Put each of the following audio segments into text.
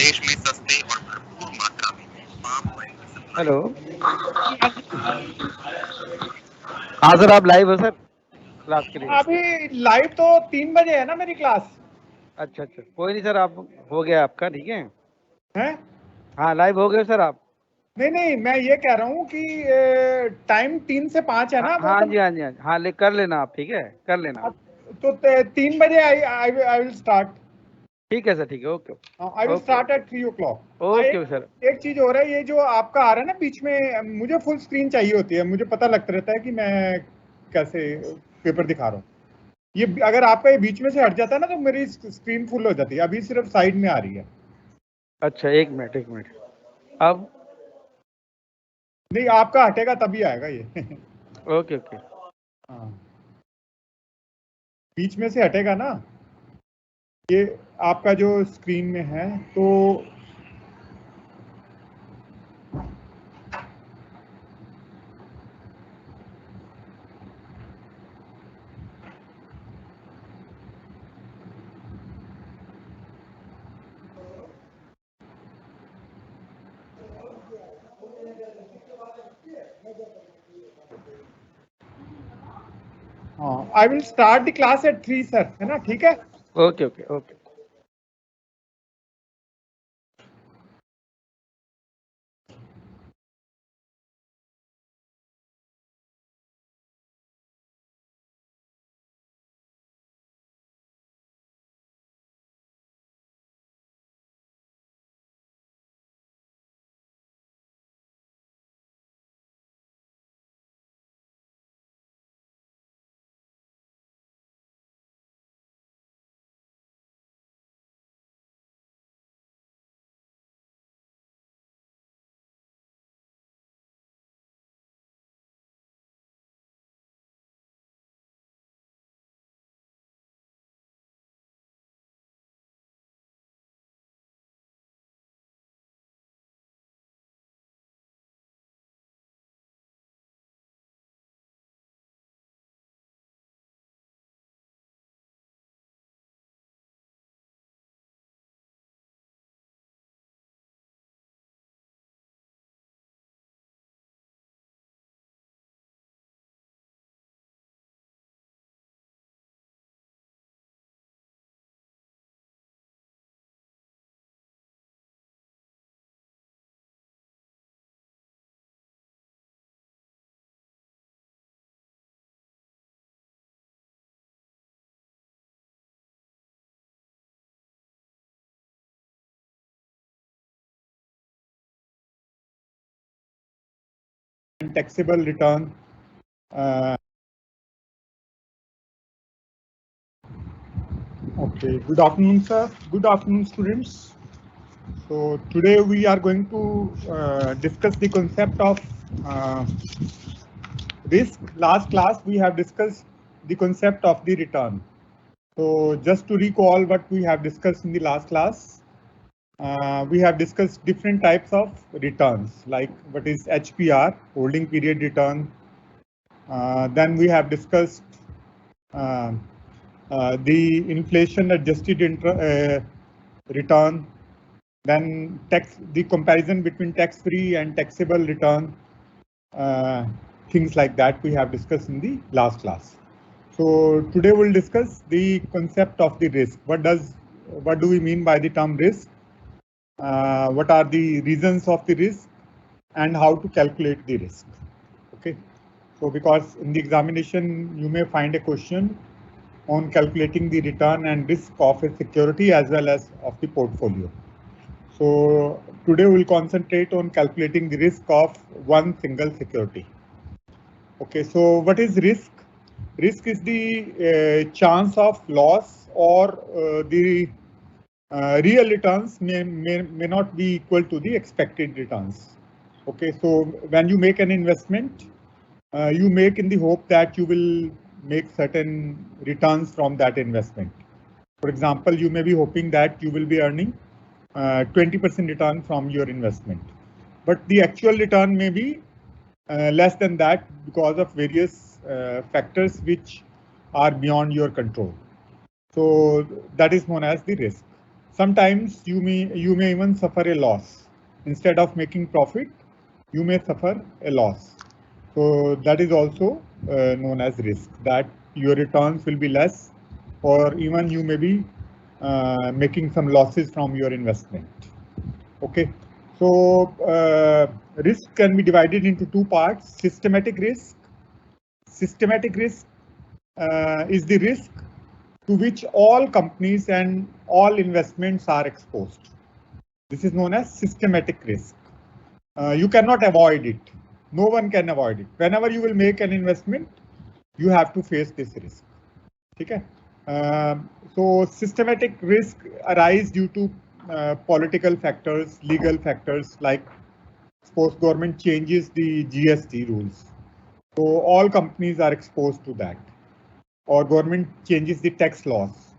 देश में सस्ते और भरपूर मात्रा में पाम ऑयल की सप्लाई। हेलो, हाँ सर, आप लाइव हो सर क्लास के लिए? अभी लाइव तो 3 बजे है ना मेरी क्लास। अच्छा अच्छा, कोई नहीं सर, आप हो गया आपका, ठीक है? हैं? हाँ, लाइव हो गए सर आप? नहीं, मैं ये कह रहा हूँ कि टाइम 3 से 5 है ना। हाँ जी, हाँ जी, हाँ जी, हाँ, कर लेना आप, ठीक है, कर लेना। तो 3 बजे आई विल स्टार्ट। ठीक है सर, ठीक है, okay I will start at 3 o'clock। Okay sir. एक चीज हो रहा है, ये जो आपका आ रहा है ना बीच में, मुझे फुल स्क्रीन चाहिए होती है, मुझे पता लगता रहता है कि मैं कैसे पेपर दिखा रहा हूँ। ये अगर आपका ये बीच में से हट जाता है ना तो मेरी स्क्रीन फुल हो जाती है। अभी सिर्फ साइड में आ रही है। अच्छा, एक मिनट अब। नहीं, आपका हटेगा तभी आएगा ये। Okay okay. हाँ, बीच में से हटेगा ना ये आपका जो स्क्रीन में है तो हाँ, I will start the class at 3 sir, है ना? ठीक है, okay okay okay. taxable return. Okay, good afternoon, sir. Good afternoon, students. So today we are going to discuss the concept of risk. Last class we have discussed the concept of the return. So just to recall what we have discussed in the last class, we have discussed different types of returns, like what is HPR, holding period return. Then we have discussed the inflation adjusted return, then the comparison between tax-free and taxable return, things like that we have discussed in the last class. So today we'll discuss the concept of the risk. What do we mean by the term risk? What are the reasons of the risk and how to calculate the risk? Okay. So because in the examination you may find a question on calculating the return and risk of a security as well as of the portfolio. So today we'll concentrate on calculating the risk of one single security. Okay, so what is risk? Risk is the chance of loss or the real returns may not be equal to the expected returns. Okay, so when you make an investment, you make in the hope that you will make certain returns from that investment. For example, you may be hoping that you will be earning 20% return from your investment, but the actual return may be less than that because of various factors which are beyond your control. So that is known as the risk. Sometimes you may even suffer a loss. Instead of making profit, you may suffer a loss. So that is also known as risk, that your returns will be less, or even you may be making some losses from your investment. Okay, so risk can be divided into two parts: systematic risk. Systematic risk is the risk to which all companies and all investments are exposed. This is known as systematic risk. You cannot avoid it. No one can avoid it. Whenever you will make an investment, you have to face this risk. Okay. So systematic risk arise due to political factors, legal factors, like suppose government changes the GST rules. So all companies are exposed to that. Or government changes the tax laws.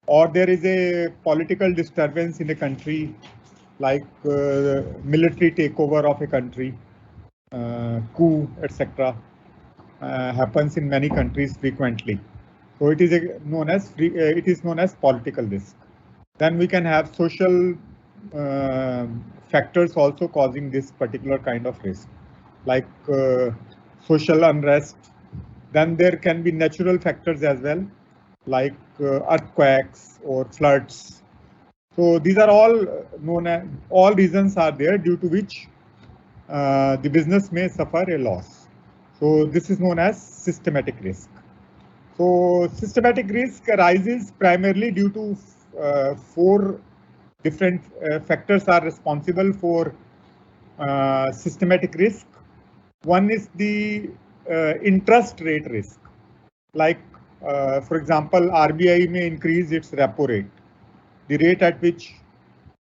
Or there is a political disturbance in a country, like military takeover of a country, coup, etc. Happens in many countries frequently. So it is known as political risk. Then we can have social factors also causing this particular kind of risk, like social unrest. Then there can be natural factors as well, like earthquakes or floods. So these are all known as, all reasons are there due to which the business may suffer a loss. So this is known as systematic risk. So systematic risk arises primarily due to four different factors are responsible for systematic risk. One is the interest rate risk. Like, for example, RBI may increase its repo rate. The rate at which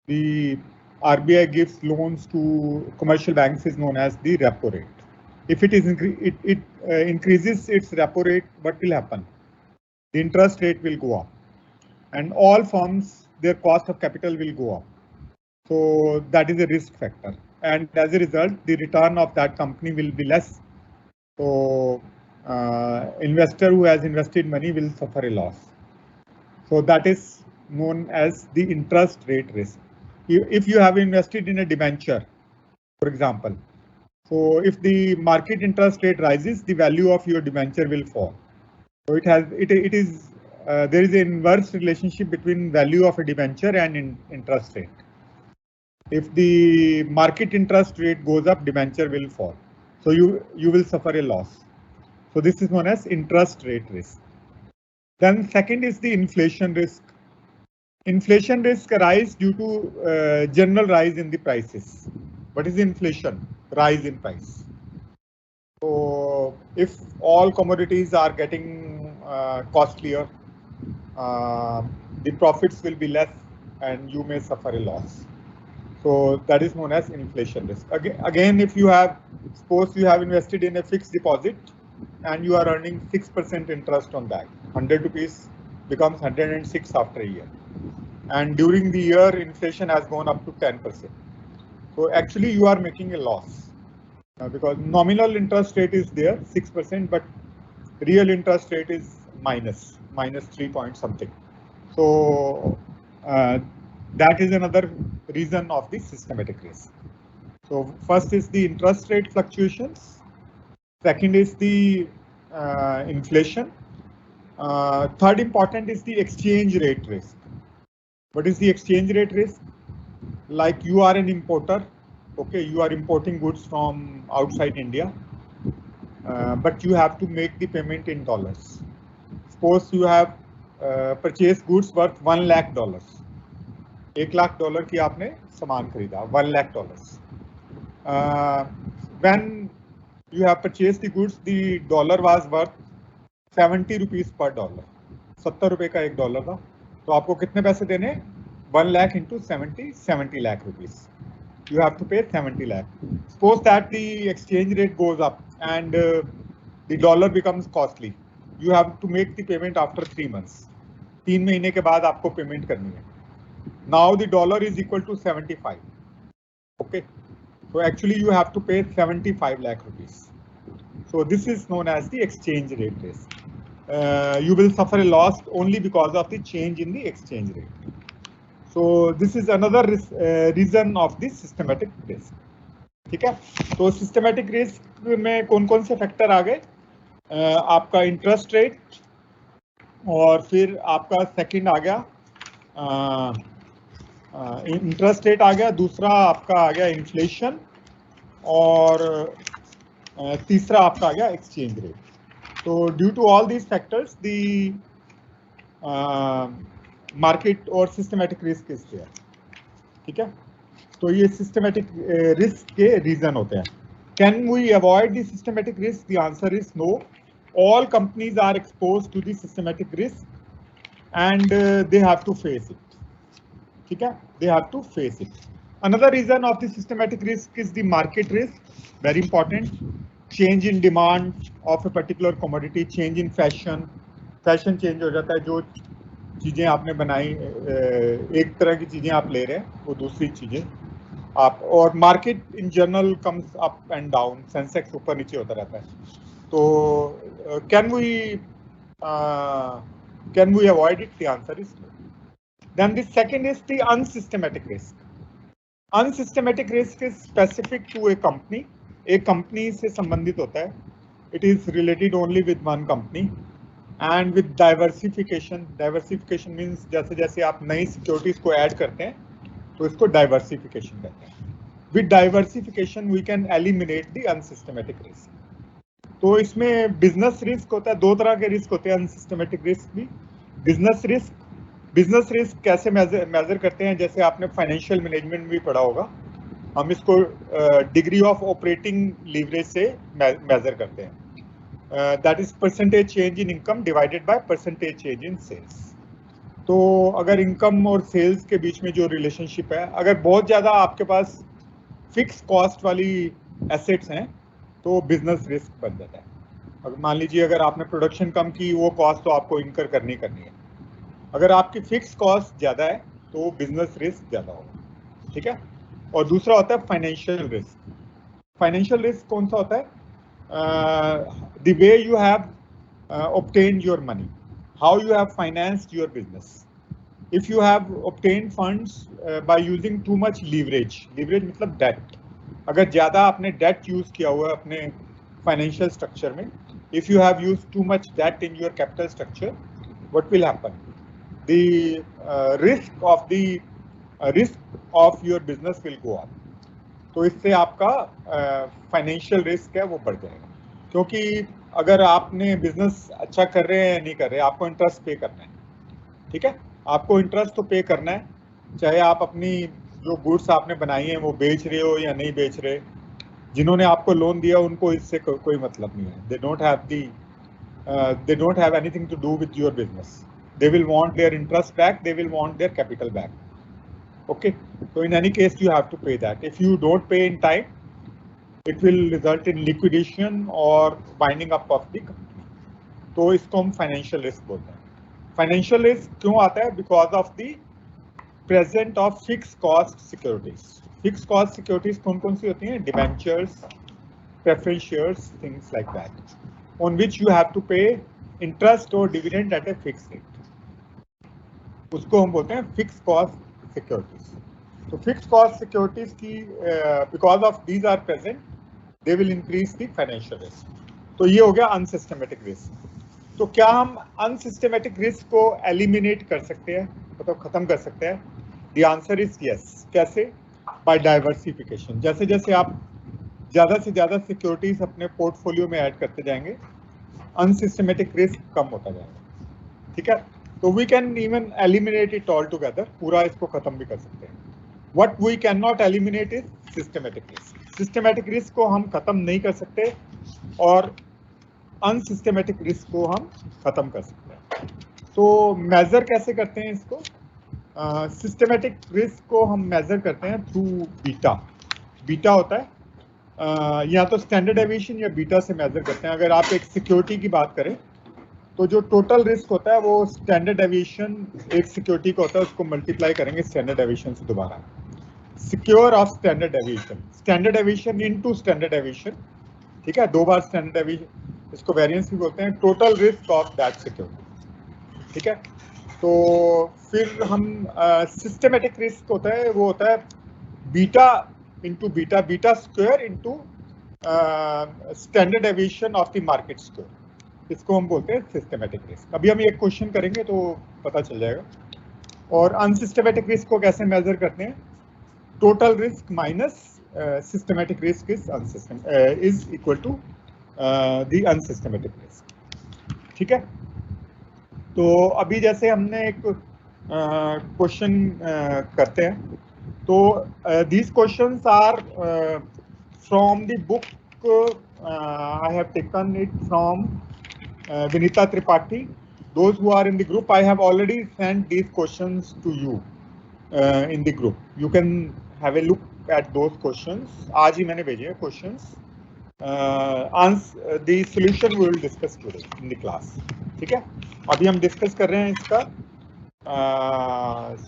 the RBI gives loans to commercial banks is known as the repo rate. If it is increases its repo rate, what will happen? The interest rate will go up, and all firms, their cost of capital will go up. So that is a risk factor, and as a result, the return of that company will be less. So investor who has invested money will suffer a loss. So that is known as the interest rate risk. If you have invested in a debenture, for example, so if the market interest rate rises, the value of your debenture will fall. So there is an inverse relationship between value of a debenture and interest rate. If the market interest rate goes up, debenture will fall. So you will suffer a loss. So this is known as interest rate risk. Then second is the inflation risk. Inflation risk arises due to general rise in the prices. What is inflation? Rise in price. So if all commodities are getting costlier, the profits will be less and you may suffer a loss. So that is known as inflation risk. Again, if you have, suppose you have invested in a fixed deposit and you are earning 6% interest on that, 100 rupees becomes 106 after a year. And during the year, inflation has gone up to 10%. So actually you are making a loss because nominal interest rate is there 6%, but real interest rate is minus 3 point something. So that is another reason of the systematic risk. So first is the interest rate fluctuations. Second is the inflation. Third important is the exchange rate risk. What is the exchange rate risk? Like you are an importer, okay, you are importing goods from outside India, but you have to make the payment in dollars. Suppose you have purchased goods worth $1 lakh. $1 lakh की आपने सामान खरीदा, $1 lakh. When you have purchased the goods, the dollar was worth 70 rupees per dollar. 70 रुपए का $1 था. तो आपको कितने पैसे देने? 1 lakh into 70 lakh rupees. You have to pay 70 lakh. Suppose that the exchange rate goes up and the dollar becomes costly. You have to make the payment after 3 months. 3 महीने के बाद आपको payment करनी है. Now the dollar is equal to 75. Okay. So actually you have to pay 75 lakh rupees. So this is known as the exchange rate risk. You will suffer a loss only because of the change in the exchange rate. So this is another reason of the systematic risk. ठीक है, तो systematic risk में कौन कौन से factor आ गए? आपका interest rate, और फिर आपका सेकंड आ गया इंटरेस्ट रेट आ गया, दूसरा आपका आ गया इन्फ्लेशन, और तीसरा आपका आ गया एक्सचेंज रेट. तो due to all these factors the market और सिस्टमेटिक रिस्क इज देयर. ठीक है, तो ये सिस्टमेटिक रिस्क के रीजन होते हैं. Can we avoid the systematic risk? The answer is no. All companies are exposed to the systematic risk, and they have to face it. ठीक है, they have to face it. Another reason of the systematic risk is the market risk. Very important. Change in demand of a particular commodity, change in fashion. Fashion change हो जाता है, जो चीजें आपने बनाई, एक तरह की चीजें आप ले रहे हैं, वो दूसरी चीजें आप, और market in general comes up and down, Sensex ऊपर नीचे होता रहता है. तो can we avoid it? The answer is no. Then the second is the unsystematic risk. Unsystematic risk is specific to a company. एक कंपनी से संबंधित होता है. It is related only with one company and with diversification. Diversification means जैसे जैसे आप नई securities को ऐड करते हैं तो इसको diversification कहते हैं. With diversification we can eliminate the unsystematic risk. तो इसमें बिजनेस रिस्क होता है, दो तरह के रिस्क होते हैं अनसिस्टमेटिक रिस्क भी. बिजनेस रिस्क कैसे मेजर करते हैं? जैसे आपने फाइनेंशियल मैनेजमेंट भी पढ़ा होगा, हम इसको डिग्री ऑफ ऑपरेटिंग लीवरेज से मेजर करते हैं. That is percentage change in income divided by percentage change in sales. तो अगर इनकम और सेल्स के बीच में जो रिलेशनशिप है, अगर बहुत ज़्यादा आपके पास फिक्स कॉस्ट वाली एसेट्स हैं तो बिजनेस रिस्क बन जाता है. अगर मान लीजिए अगर आपने प्रोडक्शन कम की, वो कॉस्ट तो आपको इनकर करनी है. अगर आपकी फिक्स कॉस्ट ज़्यादा है तो बिजनेस रिस्क ज़्यादा होगा. ठीक है, और दूसरा होता है फाइनेंशियल रिस्क. फाइनेंशियल रिस्क कौन सा होता है? The way you have obtained your money, how you have financed your business. If you have obtained funds by using too much leverage मतलब debt. अगर ज़्यादा आपने डेट यूज़ किया हुआ है अपने फाइनेंशियल स्ट्रक्चर में, if you have used too much debt in your capital structure, what will happen? The risk of your business will go up. तो इससे आपका फाइनेंशियल रिस्क है वो बढ़ जाएगा. क्योंकि अगर आपने बिजनेस अच्छा कर रहे हैं या नहीं कर रहे, आपको इंटरेस्ट पे करना है. ठीक है, आपको इंटरेस्ट तो पे करना है, चाहे आप अपनी जो गुड्स आपने बनाई हैं वो बेच रहे हो या नहीं बेच रहे. जिन्होंने आपको लोन दिया उनको इससे कोई मतलब नहीं है. They don't have anything to do with your business. They will want their interest back, they will want their capital back. Okay, तो in any case you have to pay that. If you don't pay in time, it will result in liquidation और winding up of the company. तो इसको हम financial risk बोलते हैं. Financial risk क्यों आता है? Because of the present of fix cost securities. Fix cost securities कौन कौन सी होती हैं? Debentures, preference shares, things like that, on which you have to pay interest और dividend at a fix rate. उसको हम बोलते हैं फिक्स कॉस्ट सिक्योरिटीज. तो फिक्स कॉस्ट सिक्योरिटीज की because of these are present, they will increase the financial risk. तो ये हो गया अनसिस्टमेटिक रिस्क. तो क्या हम अनसिस्टमेटिक रिस्क को एलिमिनेट कर सकते हैं, मतलब खत्म कर सकते हैं? The answer is yes. कैसे? By diversification. जैसे जैसे आप ज़्यादा से ज़्यादा सिक्योरिटीज अपने पोर्टफोलियो में ऐड करते जाएंगे, अनसिस्टमेटिक रिस्क कम होता जाएगा. ठीक है, तो we can even eliminate it altogether. पूरा इसको खत्म भी कर सकते हैं. What we can not eliminate is systematic risk. Systematic risk को हम खत्म नहीं कर सकते और अनसिस्टमेटिक रिस्क को हम खत्म कर सकते हैं. तो मेजर कैसे करते हैं इसको? सिस्टमेटिक रिस्क को हम मेजर करते हैं थ्रू बीटा. बीटा होता है या तो स्टैंडर्ड डेविएशन या बीटा से मेजर करते हैं. अगर आप एक सिक्योरिटी की बात करें तो जो टोटल रिस्क होता है वो स्टैंडर्ड डेविएशन एक सिक्योरिटी का होता है, उसको मल्टीप्लाई करेंगे स्टैंडर्ड डेविएशन से दोबारा. Secure of standard deviation into standard deviation. ठीक है, दो बार स्टैंडर्ड डेविएशन, इसको वेरिएंस भी बोलते हैं. Total risk of that security. ठीक है, तो फिर हम सिस्टमेटिक रिस्क होता है, वो होता है beta into beta, beta square into standard deviation of the market square, इसको हम बोलते हैं सिस्टमेटिक रिस्क। अभी हम एक क्वेश्चन करेंगे तो पता चल जाएगा। और अनसिस्टमेटिक रिस्क को कैसे मेजर करते हैं? Total risk minus systematic risk is equal to the unsystematic risk. ठीक है, तो अभी जैसे हमने एक क्वेश्चन करते हैं, तो these questions are from the book, I have taken it from Vinita Tripathi. Those who are in the group, I have already sent these questions to you in the group. You can have a look at those questions. आज ही मैंने भेजे हैं questions. The solution we will discuss today in the class. ठीक है, अभी हम discuss कर रहे हैं इसका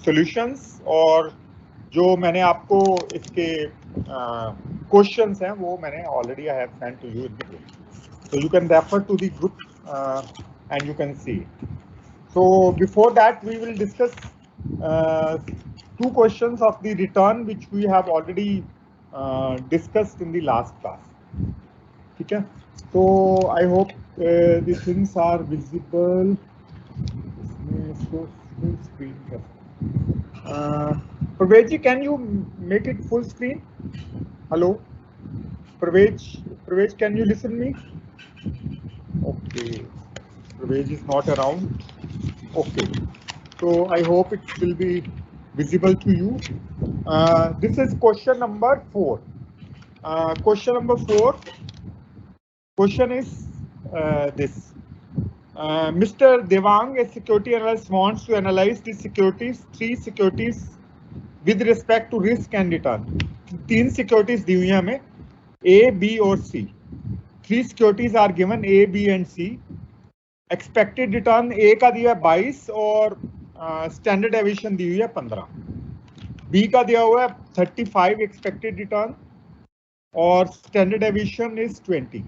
solutions, और जो मैंने आपको इसके क्वेश्चंस हैं वो मैंने already I have sent to you in the group, so you can refer to the group and you can see it. So before that we will discuss two questions of the return which we have already discussed in the last class. ठीक है, so I hope the things are visible. इसमें full screen कैसे? Pravej, can you make it full screen? Hello, Pravej, can you listen me? Okay, Pravej is not around. Okay, so I hope it will be visible to you. This is question number 4. Question number 4. Question is this. Mr. Devang, a security analyst, wants to analyze the securities, 3 securities with respect to risk and return. 3 securities दी हुई हैं हमें, A, B और C. 3 securities are given, A, B and C. Expected return A का दिया 22 और standard deviation दी हुई है 15. B का दिया हुआ है 35 expected return और standard deviation is 20.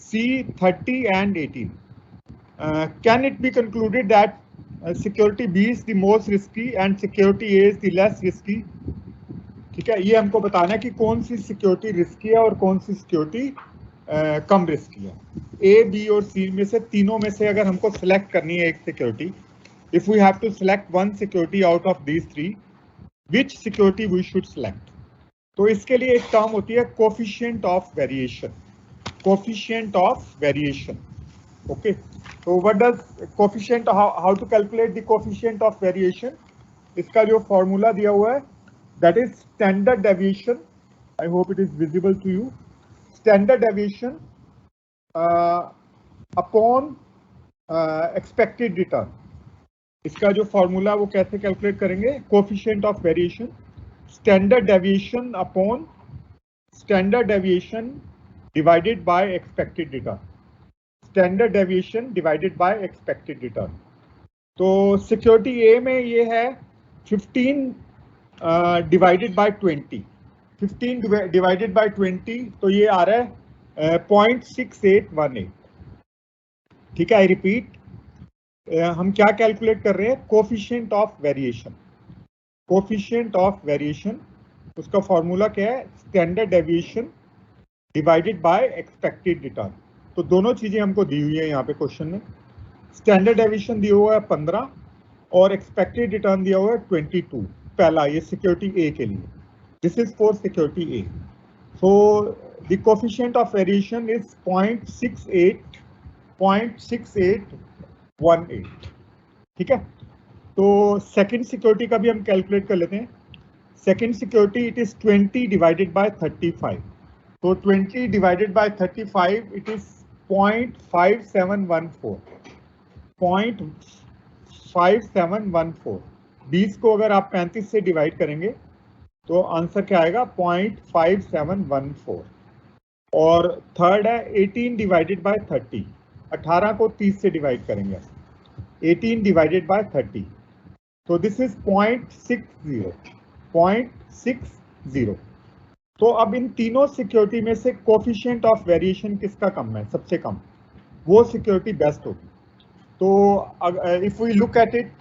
C 30 and 18. Can it be concluded that security B is the most risky and security A is the less risky? ठीक है, ये हमको बताना है कि कौन सी सिक्योरिटी रिस्की है और कौन सी सिक्योरिटी कम रिस्की है। A, B और C में से तीनों में से अगर हमको सिलेक्ट करनी है एक security, if we have to select one security out of these 3, which security we should select? तो इसके लिए एक टर्म होती है coefficient of variation, coefficient of variation. Okay, so what does coefficient, how to calculate the coefficient of variation? इसका जो formula दिया हुआ है, that is standard deviation. I hope it is visible to you. Standard deviation upon expected return. इसका जो formula वो कैसे calculate करेंगे? coefficient of variation, standard deviation upon standard deviation divided by expected return. Standard deviation divided by expected return. तो security ए में ये है 15 divided by 20, 15 divided by 20, तो ये आ रहा है 0.6818। ठीक है, आई रिपीट, हम क्या कैलकुलेट कर रहे हैं? Coefficient of variation, coefficient of variation, उसका फॉर्मूला क्या है? Standard deviation divided by expected return. तो दोनों चीजें हमको दी हुई है यहाँ पे क्वेश्चन में। स्टैंडर्ड डेविएशन दिया हुआ है 15 और एक्सपेक्टेड रिटर्न दिया हुआ है 22। पहला ये सिक्योरिटी ए के लिए, this is for security A. So the coefficient of variation is 0.6818। ठीक है, तो सेकंड सिक्योरिटी का भी हम कैलकुलेट कर लेते हैं। Second security it is 20 divided by 35, तो 20 डिवाइडेड बाय 35 इट इज 0.5714, 0.5714। 20 को अगर आप 35 से डिवाइड करेंगे तो आंसर क्या आएगा? 0.5714। और थर्ड है 18 डिवाइडेड बाय 30, 18 को 30 से डिवाइड करेंगे, 18 डिवाइडेड बाय 30, तो दिस इज 0.60। तो अब इन तीनों सिक्योरिटी में से कोफिशिएंट ऑफ वेरिएशन किसका कम है? सबसे कम, वो सिक्योरिटी बेस्ट होगी। तो if we look at it,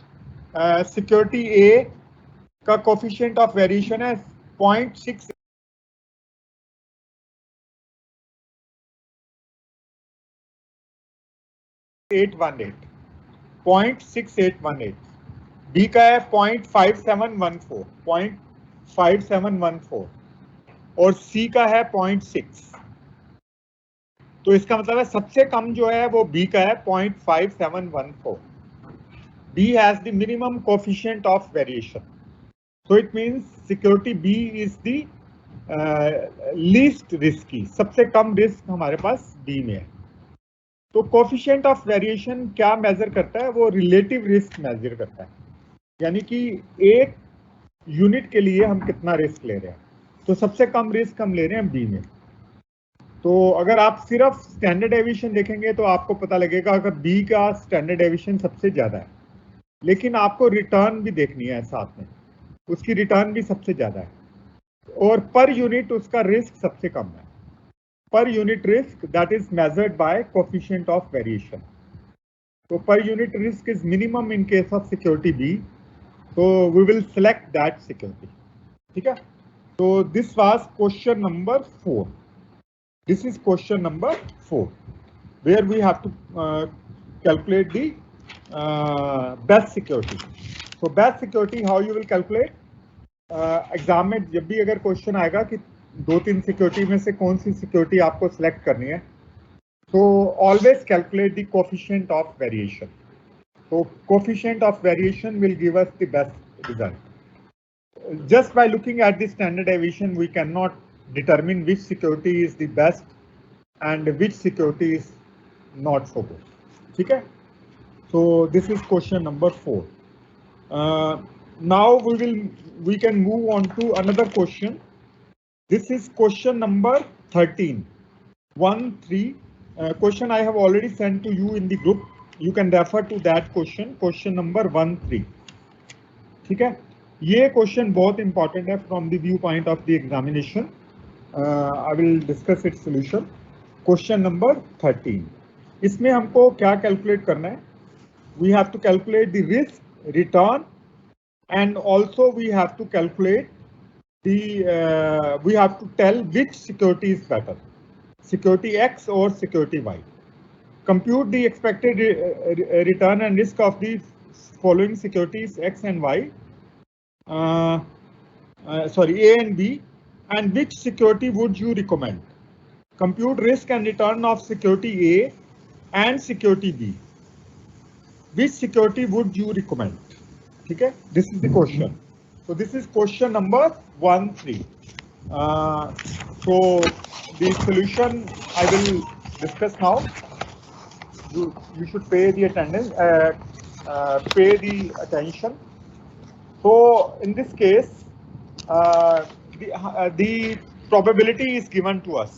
security A का कोफिशिएंट ऑफ वेरिएशन है 0.6818, बी का है 0.5714 और सी का है 0.6। तो इसका मतलब है सबसे कम जो है वो बी का है 0.5714। B has the minimum coefficient of variation. So it means security B is the least risky. सबसे कम रिस्क हमारे पास B में है। तो कोफिशिएंट ऑफ वेरिएशन क्या मेजर करता है? वो रिलेटिव रिस्क मेजर करता है, यानी कि एक यूनिट के लिए हम कितना रिस्क ले रहे हैं। तो सबसे कम रिस्क हम ले रहे हैं B में। तो अगर आप सिर्फ स्टैंडर्ड डेविएशन देखेंगे तो आपको पता लगेगा अगर B का स्टैंडर्ड डेविएशन सबसे ज्यादा है, लेकिन आपको रिटर्न भी देखनी है साथ में, उसकी रिटर्न भी सबसे ज्यादा है और पर यूनिट उसका रिस्क सबसे कम है। Per unit risk that is measured by coefficient of variation. तो per unit risk is minimum in case of security B, तो we will select that security. ठीक है, तो this was question number 4। This is question number 4 where we have to calculate the best security. So best security how you will calculate? Exam में जब भी अगर question आएगा कि 2-3 सिक्योरिटी में से कौन सी सिक्योरिटी आपको सिलेक्ट करनी है, तो always calculate the coefficient of variation. तो coefficient of variation will give us the best result. Just by looking at the standard deviation we can not determine which security is the best and which security is not so good. ठीक है, so this is question number 4. Now we can move on to another question. This is question number 13. 1-3 question I have already sent to you in the group. You can refer to that question. Question number 1-3. ठीक है, ये question बहुत important है from the viewpoint of the examination. I will discuss its solution. Question number 13. इसमें हमको क्या calculate करना है? We have to calculate the risk, return, and also we have to calculate the, we have to tell which security is better, security X or security Y. Compute the expected return and risk of the following securities X and Y, sorry, A and B, and which security would you recommend? Compute risk and return of security A and security B. Which security would you recommend? ठीक है, this is the question. So this is question number 1-3. So the solution I will discuss now. You should pay the attendance, pay the attention. So in this case, the probability is given to us.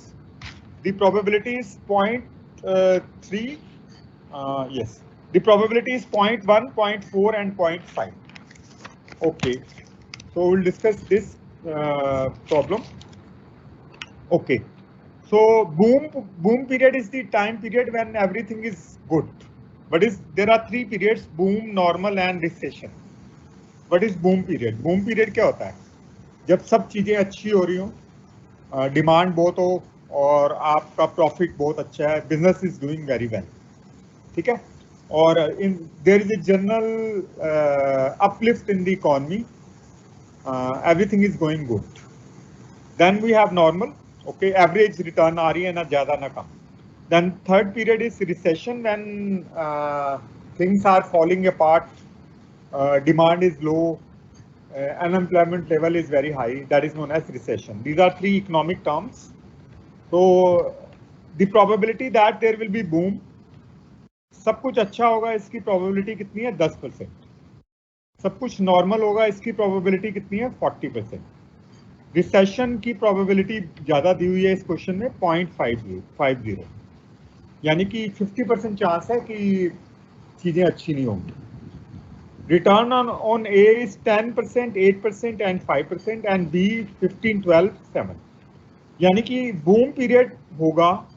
The probability is 0.3. Yes. The probability is 0.1, 0.4 and 0.5. Okay, so we'll discuss this problem. Okay, so boom period is the time period when everything is good. But there are 3 periods: boom, normal and recession. What is boom period? Boom period क्या होता है? जब सब चीजें अच्छी हो रही हो, डिमांड बहुत हो और आपका प्रॉफिट बहुत अच्छा है, business is doing very well. ठीक है, or there is a general uplift in the economy, everything is going good. Then we have normal, okay, average return aa rahi hai, na zyada na kam. Then third period is recession, when things are falling apart, demand is low, unemployment level is very high, that is known as recession. These are 3 economic terms. So the probability that there will be boom, सब कुछ अच्छा होगा इसकी probability कितनी है? 10%। सब कुछ normal होगा इसकी प्रोबेबिलिटी कितनी है? 40%। रिसेशन की प्रोबेबिलिटी ज्यादा दी हुई है इस क्वेश्चन में 0.50, यानी कि 50% चांस है कि चीजें अच्छी नहीं होंगी। Return on A is 10%, 8% and 5% and B 15, 12, 7, यानी कि बूम पीरियड होगा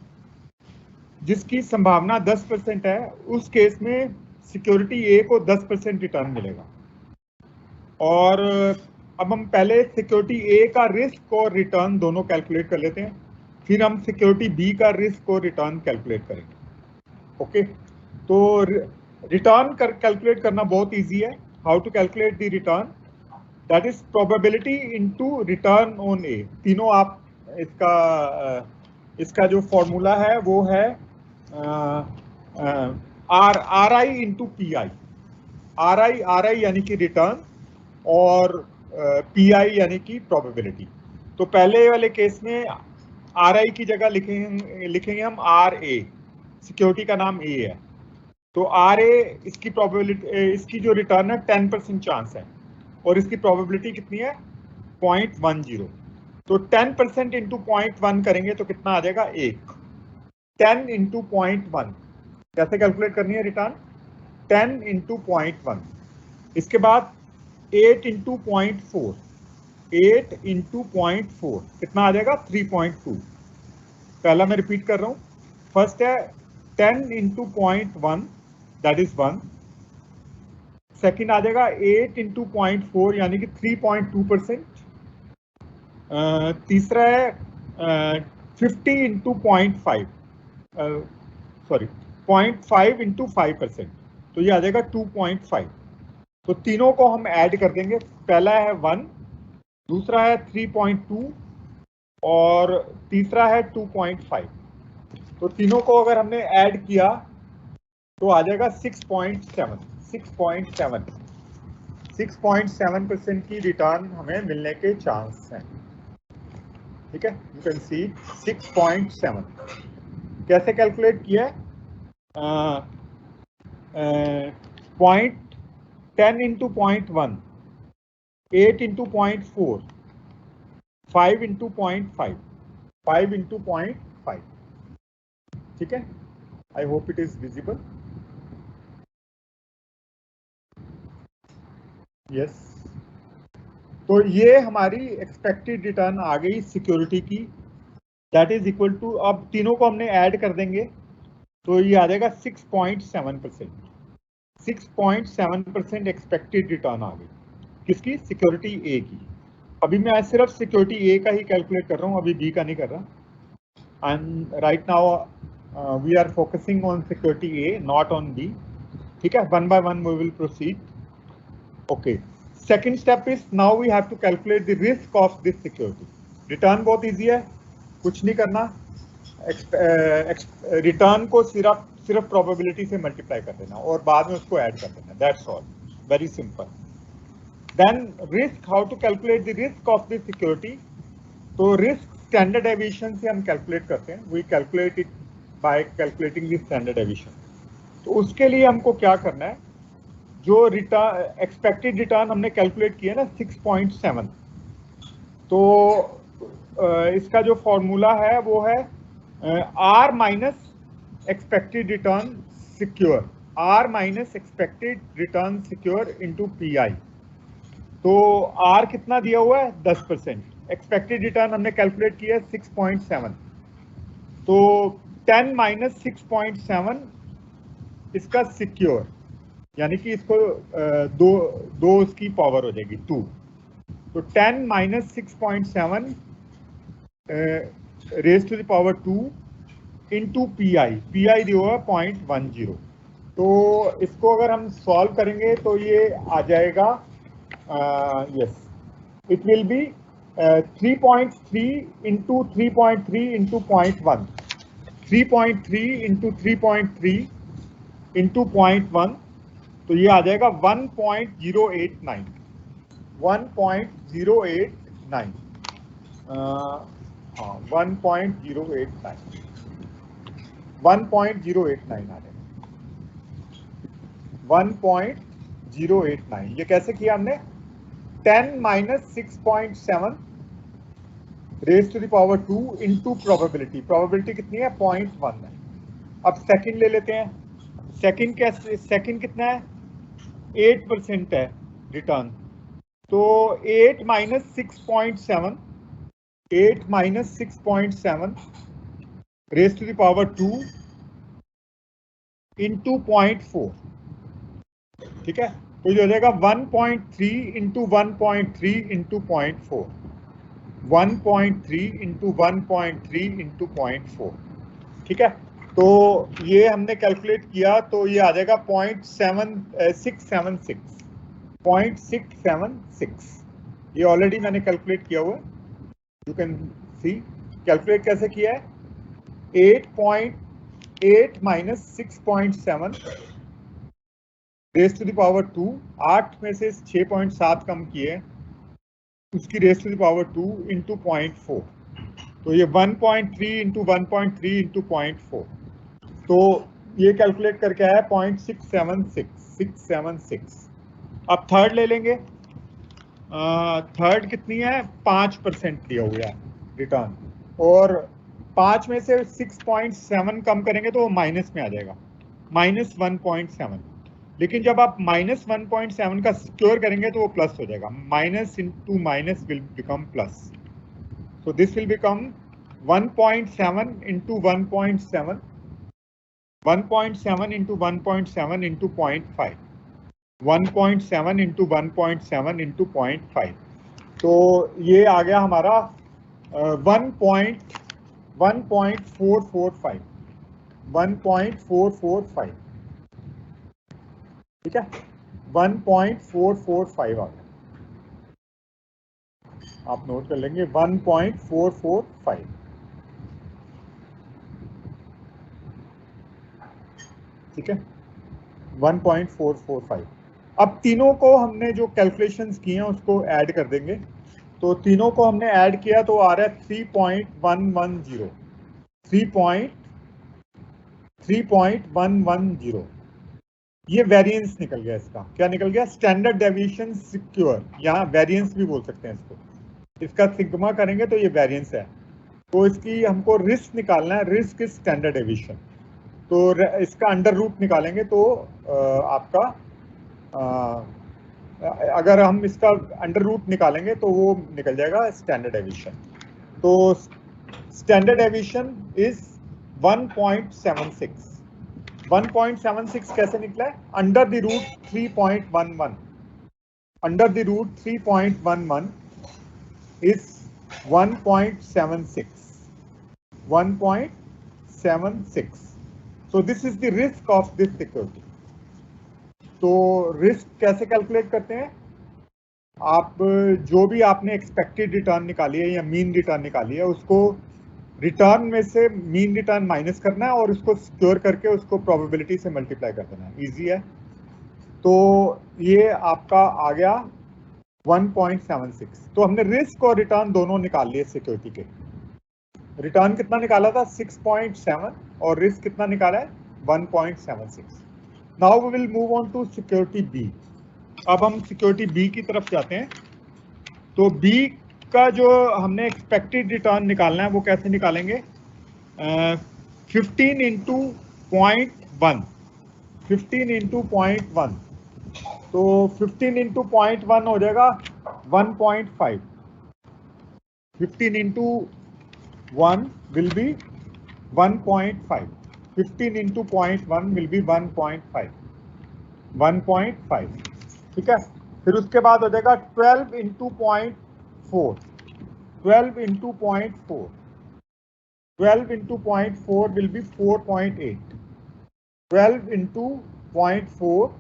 जिसकी संभावना 10% है, उस केस में सिक्योरिटी ए को 10% रिटर्न मिलेगा। और अब हम पहले सिक्योरिटी ए का रिस्क और रिटर्न दोनों कैलकुलेट कर लेते हैं, फिर हम सिक्योरिटी बी का रिस्क और रिटर्न कैलकुलेट करेंगे। ओके, तो रिटर्न कैलकुलेट करना बहुत इजी है। How to calculate the return, that is probability into return on A. तीनों आप इसका जो फॉर्मूला है वो है R I into P I. R I यानी कि रिटर्न और पी आई यानी कि प्रोबेबिलिटी। तो पहले वाले केस में आर आई की जगह लिखेंगे हम आर ए, सिक्योरिटी का नाम ए है, तो आर ए इसकी प्रोबेबिलिटी, इसकी जो रिटर्न है 10% चांस है और इसकी प्रोबेबिलिटी कितनी है 0.10। तो 10% इंटू 0.1 करेंगे तो कितना आ जाएगा 1। 10 इंटू 0.1 कैसे कैलकुलेट करनी है रिटर्न, 10 इंटू 0.1। इसके बाद 8 इंटू 0.4, 8 इंटू 0.4 कितना आ जाएगा 3.2। पहला मैं रिपीट कर रहा हूं, फर्स्ट है 10 इंटू 0.1 दैट इज 1, सेकेंड आ जाएगा 8 इंटू 0.4 यानी कि 3.2%, तीसरा है 50 इंटू 0.5 सॉरी 0.5 इंटू 5%, तो ये आ जाएगा 2.5। तो तीनों को हम ऐड कर देंगे, पहला है 1, दूसरा है 3.2 और तीसरा है 2.5। तो तीनों को अगर हमने ऐड किया तो आ जाएगा 6.7। 6.7% की रिटर्न हमें मिलने के चांस हैं। ठीक है, यू कैन सी 6.7 कैसे कैलकुलेट किया है, 10 इंटू 0.1, 8 इंटू 0.4, 5 इंटू 0.5, 5 इंटू 0.5। ठीक है, आई hope it is visible. Yes, तो ये हमारी एक्सपेक्टेड रिटर्न आ गई सिक्योरिटी की, दैट इज इक्वल टू, अब तीनों को हमने ऐड कर देंगे तो ये आ जाएगा 6.7%। 6.7% एक्सपेक्टेड रिटर्न आ गई, किसकी, सिक्योरिटी ए की। अभी मैं सिर्फ सिक्योरिटी ए का ही कैलकुलेट कर रहा हूँ, अभी बी का नहीं कर रहा। And right now we are focusing on security A, not on B. ठीक है, one by one we will proceed. Okay, second step is now we have to calculate the risk of this security. Return बहुत easy है, कुछ नहीं करना, return को सिर्फ probability से मल्टीप्लाई कर देना और बाद में उसको ऐड कर देना, that's all, very simple. Then risk, how to calculate the risk of the security. तो रिस्क स्टैंडर्ड डेविएशन से हम कैलकुलेट करते हैं, we calculate it by calculating the standard deviation. तो उसके लिए हमको क्या करना है, जो रिटर्न एक्सपेक्टेड रिटर्न हमने कैलकुलेट किया ना 6.7, तो इसका जो फॉर्मूला है वो है R minus expected return square, R minus expected return square into P I. तो आर कितना दिया हुआ है 10%, एक्सपेक्टेड रिटर्न हमने कैलकुलेट किया है 6.7, तो 10 माइनस 6.7 इसका सिक्योर, यानी कि इसको दो इसकी पावर हो जाएगी 2। तो 10 minus 6.7 raise to the power 2 into P I दिया हुआ 0.10। तो इसको अगर हम सॉल्व करेंगे तो ये आ जाएगा, yes, it will be 3.3 into 3.3 into 0.1, 3.3 into 3.3 into 0.1, तो ये आ जाएगा 1.089, 1.089, हाँ 1.089, 1.089 आ जाएगा, 1.089। ये कैसे किया हमने, 10 minus 6.7 raise to the power 2 into probability, probability कितनी है 0.1 है। अब सेकंड ले लेते हैं, सेकंड कैसे, सेकंड कितना है 8% है रिटर्न, तो 8 minus 6.7, 8 minus 6.7 raise to the power 2 into 0.4। ठीक है, तो ये हो जाएगा 1.3 इंटू 1.3 इंटू 0.4, 1.3 इंटू 1.3 इंटू 0.4। ठीक है, तो ये हमने कैलकुलेट किया तो ये आ जाएगा 0.676, 0.676। ये ऑलरेडी मैंने कैलकुलेट किया हुआ है, यू कैन सी। कैलकुलेट कैसे किया है, 8.8 minus 6.7 raise to the power 2, 8 में से 6.7 कम किए, उसकी raise to the power 2 into 0.4, तो ये 1.3 इंटू 1.3 इंटू 0.4, तो ये कैलकुलेट करके आया 0.676। अब थर्ड ले लेंगे। थर्ड कितनी है, 5% दिया हुआ है रिटर्न, और 5 में से 6.7 कम करेंगे तो वो माइनस में आ जाएगा, -1.7। लेकिन जब आप -1.7 का सिक्योर करेंगे तो वो प्लस हो जाएगा, minus into minus will become plus. So this will become 1.7 into 1.7, 1.7 into 1.7 into 0.5, 1.7 into 1.7 into 0.5, तो ये आ गया हमारा 1.445, 1.445। ठीक है, 1.445 आ गया, आप नोट कर लेंगे 1.445। ठीक है, 1.445। अब तीनों को हमने जो कैलकुलेशंस किए हैं उसको ऐड कर देंगे, तो तीनों को हमने ऐड किया तो आ रहा है 3.110, 3.110। ये वेरिएंस निकल गया, इसका क्या निकल गया, स्टैंडर्ड डेविएशन सिक्योर, यहाँ वेरिएंस भी बोल सकते हैं इसको। इसका सिग्मा करेंगे तो ये वेरिएंस है, तो इसकी हमको रिस्क निकालना है, रिस्क इज स्टैंडर्ड डेविएशन, तो इसका अंडर रूट निकालेंगे तो आपका अगर हम इसका अंडर रूट निकालेंगे तो वो निकल जाएगा स्टैंडर्ड डेविएशन। तो स्टैंडर्ड डेविएशन इज 1.76। 1.76 कैसे निकला है, under the root 3.11, under the root 3.11 is 1.76, 1.76। So this is the risk of this security. तो रिस्क कैसे कैलकुलेट करते हैं, आप जो भी आपने एक्सपेक्टेड रिटर्न निकाली है या मीन रिटर्न निकाली है, उसको रिटर्न में से मीन रिटर्न माइनस करना है और उसको सिक्योर करके उसको प्रोबेबिलिटी से मल्टीप्लाई कर देना है, इजी है। तो ये आपका आ गया 1.76। तो हमने रिस्क और रिटर्न दोनों निकाल लिए सिक्योरिटी के। रिटर्न कितना निकाला था 6.7 और रिस्क कितना निकाला है 1.76। Now we will move on to security B. अब हम सिक्योरिटी बी की तरफ जाते हैं। तो बी का जो हमने एक्सपेक्टेड रिटर्न निकालना है वो कैसे निकालेंगे, 15 इंटू 0.1, 15 इंटू 0.1, तो 15 इंटू 0.1 हो जाएगा 1.5, 15 into 1 will be 1.5, 15 into 0.1 will be 1.5, 1.5। ठीक है, फिर उसके बाद हो जाएगा 12 into 0.4, 12 into 0.4, 12 into 0.4 will be 4.8, 12 into 0.4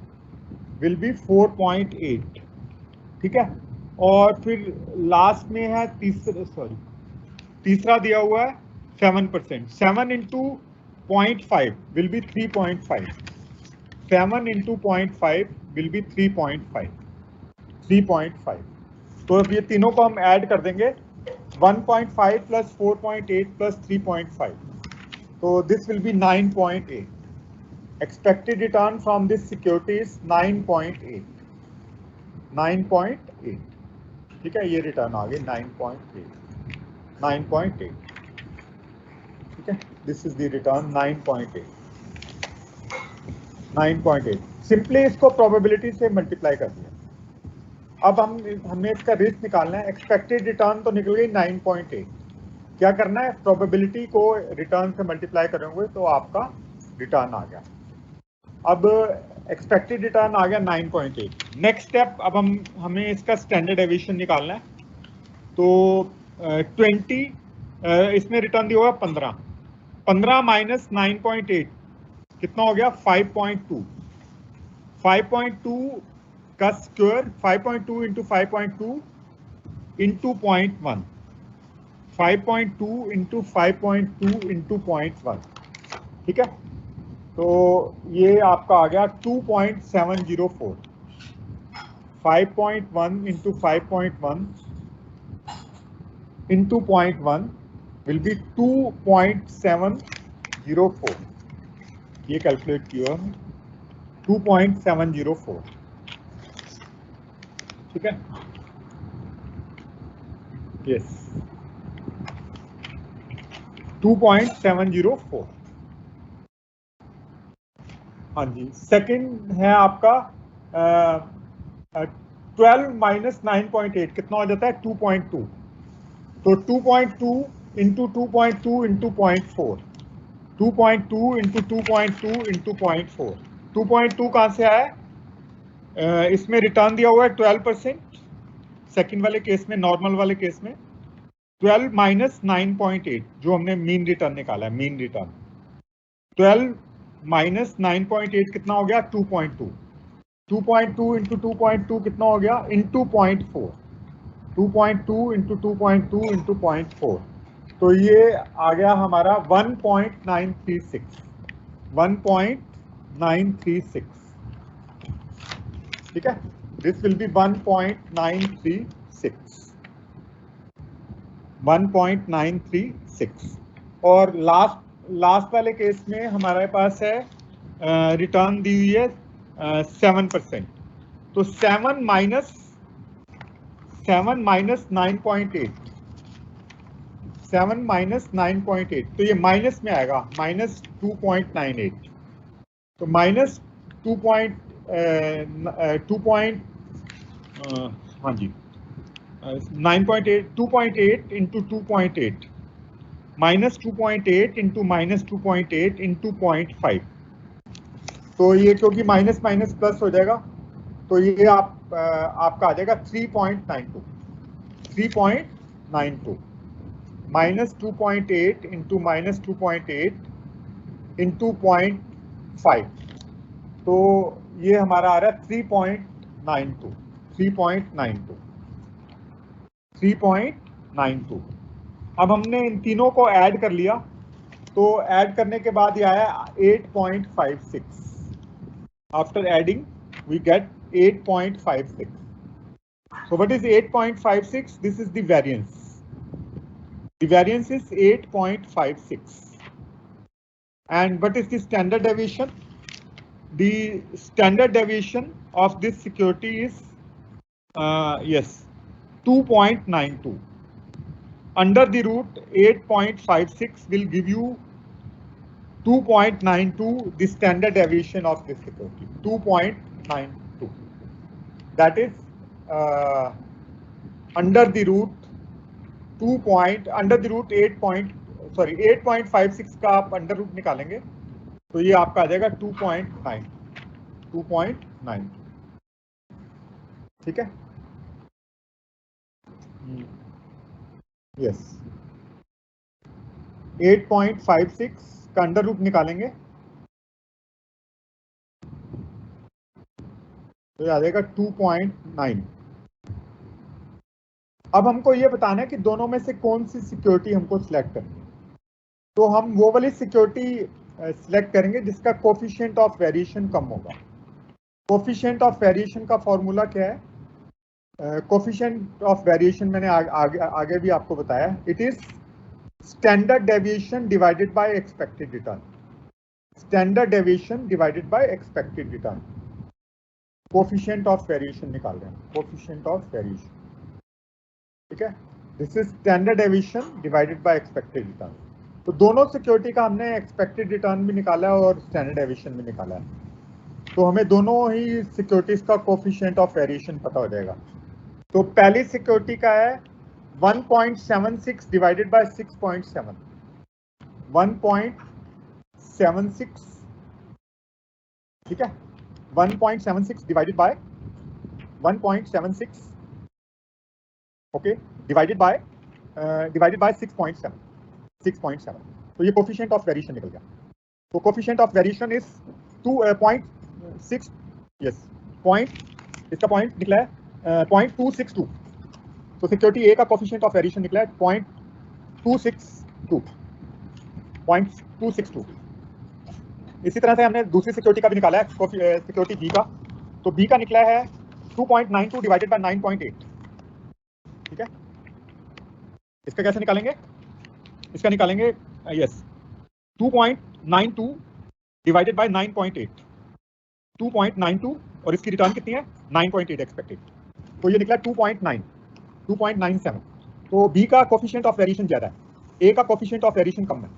will be 4.8। ठीक है, और फिर लास्ट में है तीसरा दिया हुआ है 7%, 7 into 0.5 will be 3.5, 7 into 0.5 will be 3.5, 3.5। तो अब ये तीनों को हम ऐड कर देंगे, 1.5 प्लस 4.8 प्लस 3.5, तो this will be 9.8। Expected return from this security is 9.8, 9.8। ठीक है, ये रिटर्न आ गई 9.8, 9.8। ठीक है, this is the return 9.8, 9.8। Simply इसको प्रोबेबिलिटी से मल्टीप्लाई कर दिया। अब हमें इसका रिस्क निकालना है। एक्सपेक्टेड रिटर्न तो निकल गई 9.8, क्या करना है, प्रोबेबिलिटी को रिटर्न से मल्टीप्लाई करेंगे तो आपका रिटर्न आ गया। अब एक्सपेक्टेड रिटर्न आ गया 9.8। नेक्स्ट स्टेप, अब हमें इसका स्टैंडर्ड डेविएशन निकालना है। तो 20 इसमें रिटर्न दिया होगा 15 माइनस 9.8 कितना हो गया 5.2। 5.2 का square 5.2 into 5.2 into 0.1, 5.2 into 5.2 into 0.1, ठीक है। तो ये आपका आ गया 2.704। 5.1 इंटू 5.1 इंटू 0.1 विल बी 2.704। ये कैलकुलेट किया 2.704, ठीक है। यस 2.704। हाँ जी, सेकंड है आपका 12 माइनस 9.8 कितना हो जाता है 2.2। तो 2.2 इंटू 2.2 इंटू 0.4, 2.2 इंटू 2.2 इंटू 0.4। 2.2 कहाँ से आया? इसमें रिटर्न दिया हुआ है 12%, सेकंड वाले केस में, नॉर्मल वाले केस में 12 माइनस 9.8 जो हमने मीन रिटर्न निकाला है, मीन रिटर्न 12 माइनस 9.8 कितना हो गया 2.2। 2.2 इंटू 2.2 कितना हो गया इंटू 0.4, 2.2 इंटू 2.2 इंटू 0.4। तो ये आ गया हमारा 1.936, 1.936, ठीक है। This will be 1.936, 1.936। और लास्ट वाले केस में हमारे पास है रिटर्न दी हुई है 7%। तो 7 माइनस 9.8, 7 माइनस 9.8, तो ये माइनस में आएगा, माइनस 2.98। तो माइनस 2 हाँ जी 9.8, 2.8 into 2.8 minus 2.8 into minus 2.8 into 0.5। तो ये क्योंकि माइनस माइनस प्लस हो जाएगा, तो ये आपका आ जाएगा 3.92, 3.92 माइनस 2.8 इंटू माइनस 2.8 इंटू 0.5। तो ये हमारा आ रहा है 3.92, 3.92। अब हमने इन तीनों को ऐड कर लिया, तो ऐड करने के बाद ये आया 8.56। After adding we get 8.56। So what is 8.56? This is the variance. The variance is 8.56. And what is the standard deviation? The standard deviation of this security is 2.92. Under the root 8.56 will give you 2.92, the standard deviation of this security, 2.92. That is under the root 8.56 का आप under root निकालेंगे तो ये आपका आ जाएगा 2.9, ठीक है। Yes 8.56 का अंडर रूट निकालेंगे तो ये आ जाएगा 2.9। अब हमको ये बताना है कि दोनों में से कौन सी सिक्योरिटी हमको सिलेक्ट करनी है। तो हम वो वाली सिक्योरिटी सिलेक्ट करेंगे जिसका कोफिशिएंट ऑफ वेरिएशन कम होगा। कोफिशिएंट ऑफ वेरिएशन का फॉर्मूला क्या है? कोफिशिएंट ऑफ वेरिएशन मैंने आगे भी आपको बताया, it is standard deviation divided by expected return. Standard deviation divided by expected return. Coefficient of variation निकाल रहे हैं, कोफिशिएंट ऑफ वेरिएशन, ठीक है। This is standard deviation divided by expected return. तो दोनों सिक्योरिटी का हमने एक्सपेक्टेड रिटर्न भी निकाला है और स्टैंडर्ड डेविएशन भी निकाला है, तो हमें दोनों ही सिक्योरिटीज का कोफिशिएंट ऑफ वेरिएशन पता हो जाएगा। तो पहली सिक्योरिटी का है 1.76 डिवाइडेड बाय 6.7, 1.76, ठीक है। 1.76 divided by 1.76, okay, divided by 6.7. तो ये कोफिशिएंट ऑफ वेरिएशन निकल गया. तो coefficient of variation is 2.6, yes, इसका पॉइंट निकला है 0.262. तो सिक्योरिटी ए का कोफिशिएंट ऑफ वेरिएशन निकला है 0.262. इसी तरह से हमने दूसरी सिक्योरिटी का भी निकाला है, सिक्योरिटी बी का. तो बी का निकला है 2.92 डिवाइडेड बाय 9.8. ठीक है, इसका कैसे निकालेंगे? इसका निकालेंगे यस 2.92 डिवाइडेड बाय 9.8. 2.92 और इसकी रिटर्न कितनी है? 9.8 एक्सपेक्टेड. तो ये निकला 2.97. तो बी का कोफिशिएंट ऑफ वेरिएशन ज्यादा है, ए का कोफिशिएंट ऑफ वेरिएशन कम है.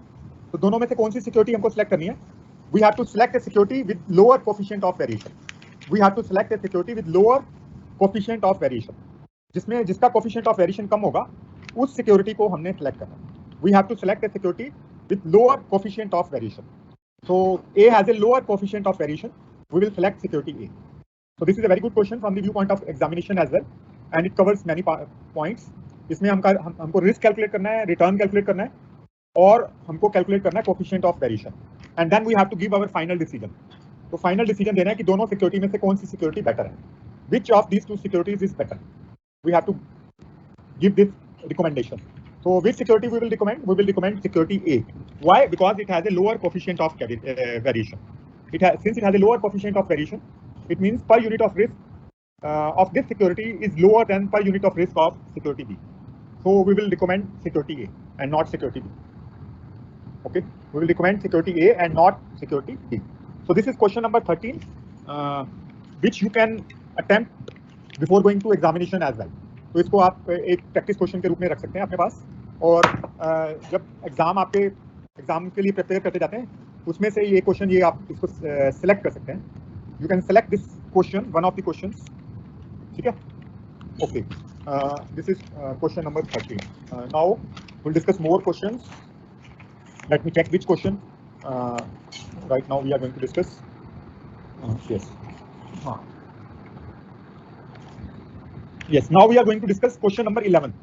तो दोनों में से कौन सी सिक्योरिटी हमको सिलेक्ट करनी है? We have to select a security with lower coefficient of variation. We have to select a security with lower coefficient of variation. जिसका coefficient of variation कम होगा उस सिक्योरिटी को हमने select करना. We have to select a security with lower coefficient of variation. So A has a lower coefficient of variation. We will select security A. So this is a very good question from the viewpoint of examination as well, and it covers many points. इसमें हमको risk calculate करना है, return calculate करना है, और हमको calculate करना है coefficient of variation. And then we have to give our final decision. तो final decision देना है कि दोनों सिक्योरिटी में से कौन सी सिक्योरिटी बेटर है. Which of these two securities is better? We have to give this recommendation. So which security we will recommend? We will recommend security A. Why? Because it has a lower coefficient of variation. Since it has a lower coefficient of variation, it means per unit of risk of this security is lower than per unit of risk of security B. So we will recommend security A and not security B. Okay, we will recommend security A and not security B. So this is question number 13, which you can attempt before going to examination as well. तो इसको आप एक practice question के रूप में रख सकते हैं अपने पास, और जब एग्जाम के लिए प्रिपेयर करते जाते हैं उसमें से ये क्वेश्चन, ये आप इसको सिलेक्ट कर सकते हैं. You can select this question, one of the questions. ठीक है, okay. This is question number 13. Now we'll discuss more questions. Let me check which question right now we are going to discuss. Yes. Yes, now we are going to discuss question number 11.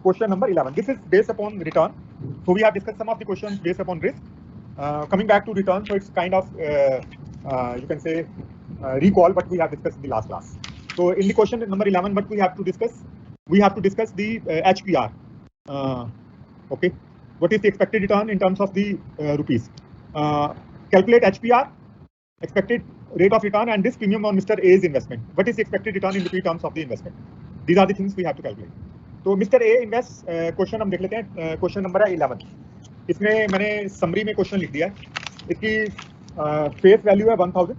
Question number 11. This is based upon return. So we have discussed some of the questions based upon risk. Coming back to return, so it's kind of you can say recall what we have discussed in the last class. So in the question number 11, what we have to discuss? We have to discuss the HPR. Okay. What is the expected return in terms of the rupees? Calculate HPR, expected rate of return, and this premium on Mr. A's investment. What is the expected return in rupee terms of the investment? These are the things we have to calculate. तो Mr. A invest question हम देख लेते हैं. Question number है 11. इसमें मैंने summary में question लिख दिया है. इसकी फेस वैल्यू है 1000.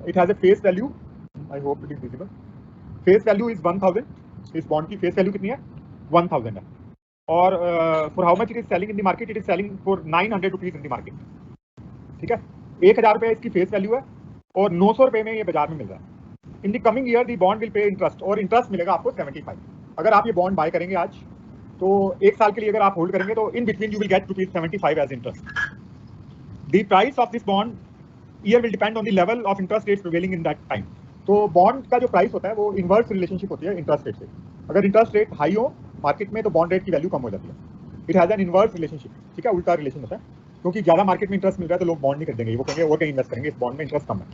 It has a face value, I hope it is visible. Face value is 1000. इस बॉन्ड की फेस वैल्यू कितनी है? 1000 है. और for how much it is selling in the market? It is selling for 900 rupees in the market. ठीक है, 1000 रुपये इसकी फेस वैल्यू है और 900 रुपये में ये बाजार में मिल रहा है. In the coming year the bond will pay interest, और इंटरेस्ट मिलेगा आपको 75. अगर आप ये बॉन्ड बाय करेंगे आज, तो एक साल के लिए अगर आप होल्ड करेंगे तो in between you will get ₹75 as interest. The price of this bond year will depend on the level of interest rates prevailing in that time. तो बॉन्ड का जो प्राइस होता है वो इनवर्स रिलेशनशिप होती है इंटरेस्ट रेट से. अगर इंटरेस्ट रेट हाई हो मार्केट में तो बॉन्ड रेट की वैल्यू कम हो जाती है. It has an inverse relationship. ठीक है, उल्टा रिलेशन होता है, क्योंकि ज़्यादा मार्केट में इंटरेस्ट मिल रहा है तो लोग बॉन्ड नहीं खरीदेंगे, वो कहेंगे और कहीं इन्वेस्ट करेंगे, इस बॉन्ड में इंटरेस्ट कम है,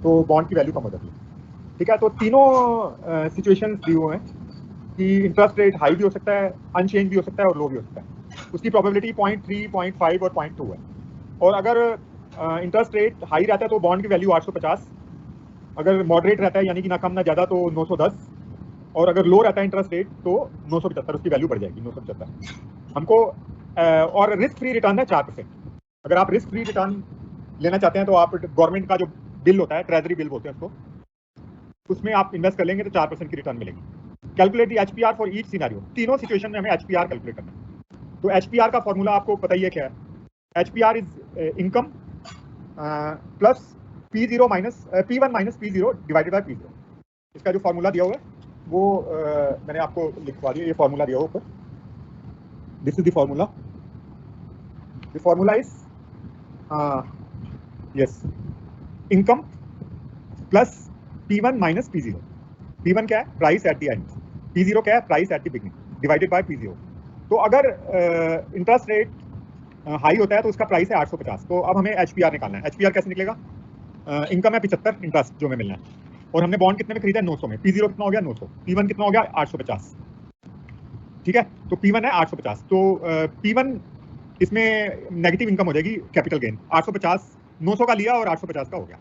तो बॉन्ड की वैल्यू कम हो जाती है. ठीक है, तो तीनों सिचुएशंस दी हुए हैं कि इंटरेस्ट रेट हाई भी हो सकता है, अनचेंज भी हो सकता है और लो भी हो सकता है. उसकी प्रोबेबिलिटी 0.3, 0.5 और 0.2 है. और अगर इंटरेस्ट रेट हाई रहता है तो बॉन्ड की वैल्यू 850, अगर मॉडरेट रहता है यानी कि ना कम ना ज़्यादा तो 910, और अगर लो रहता है इंटरेस्ट रेट तो 975, उसकी वैल्यू बढ़ जाएगी 975 हमको. और रिस्क फ्री रिटर्न है 4%. अगर आप रिस्क फ्री रिटर्न लेना चाहते हैं तो आप गवर्नमेंट का जो बिल होता है, ट्रेजरी बिल बोलते हैं उसको, उसमें आप इन्वेस्ट कर लेंगे तो 4% की रिटर्न मिलेगी. Calculate the HPR for each scenario. तीनों सिचुएशन में हमें HPR कैलकुलेट करना है. तो HPR का फॉर्मूला आपको पता ही है क्या है. HPR is income plus P1 minus P0 divided by P0. इसका जो फॉर्मूला दिया हुआ है वो मैंने आपको लिखवा दिया. ये फॉर्मूला दिया हुआ ऊपर. This is the formula. The formula is yes, income plus P1 minus P0। P1 क्या है? Price at the end. P0 क्या है? Price at the beginning divided by P0। तो अगर इंटरेस्ट रेट हाई होता है तो उसका प्राइस है 850। तो अब हमें HPR निकालना है। HPR कैसे निकलेगा? इनकम है 75, इंटरेस्ट जो हमें मिलना है, और हमने बॉन्ड कितने में खरीदा है? 900 में। P0 कितना हो गया? 900। P1 कितना हो गया? 850। ठीक है, तो P1 है 850। तो P1 इसमें नेगेटिव इनकम हो जाएगी, कैपिटल गेन। 850 900 का लिया और 850 का हो गया।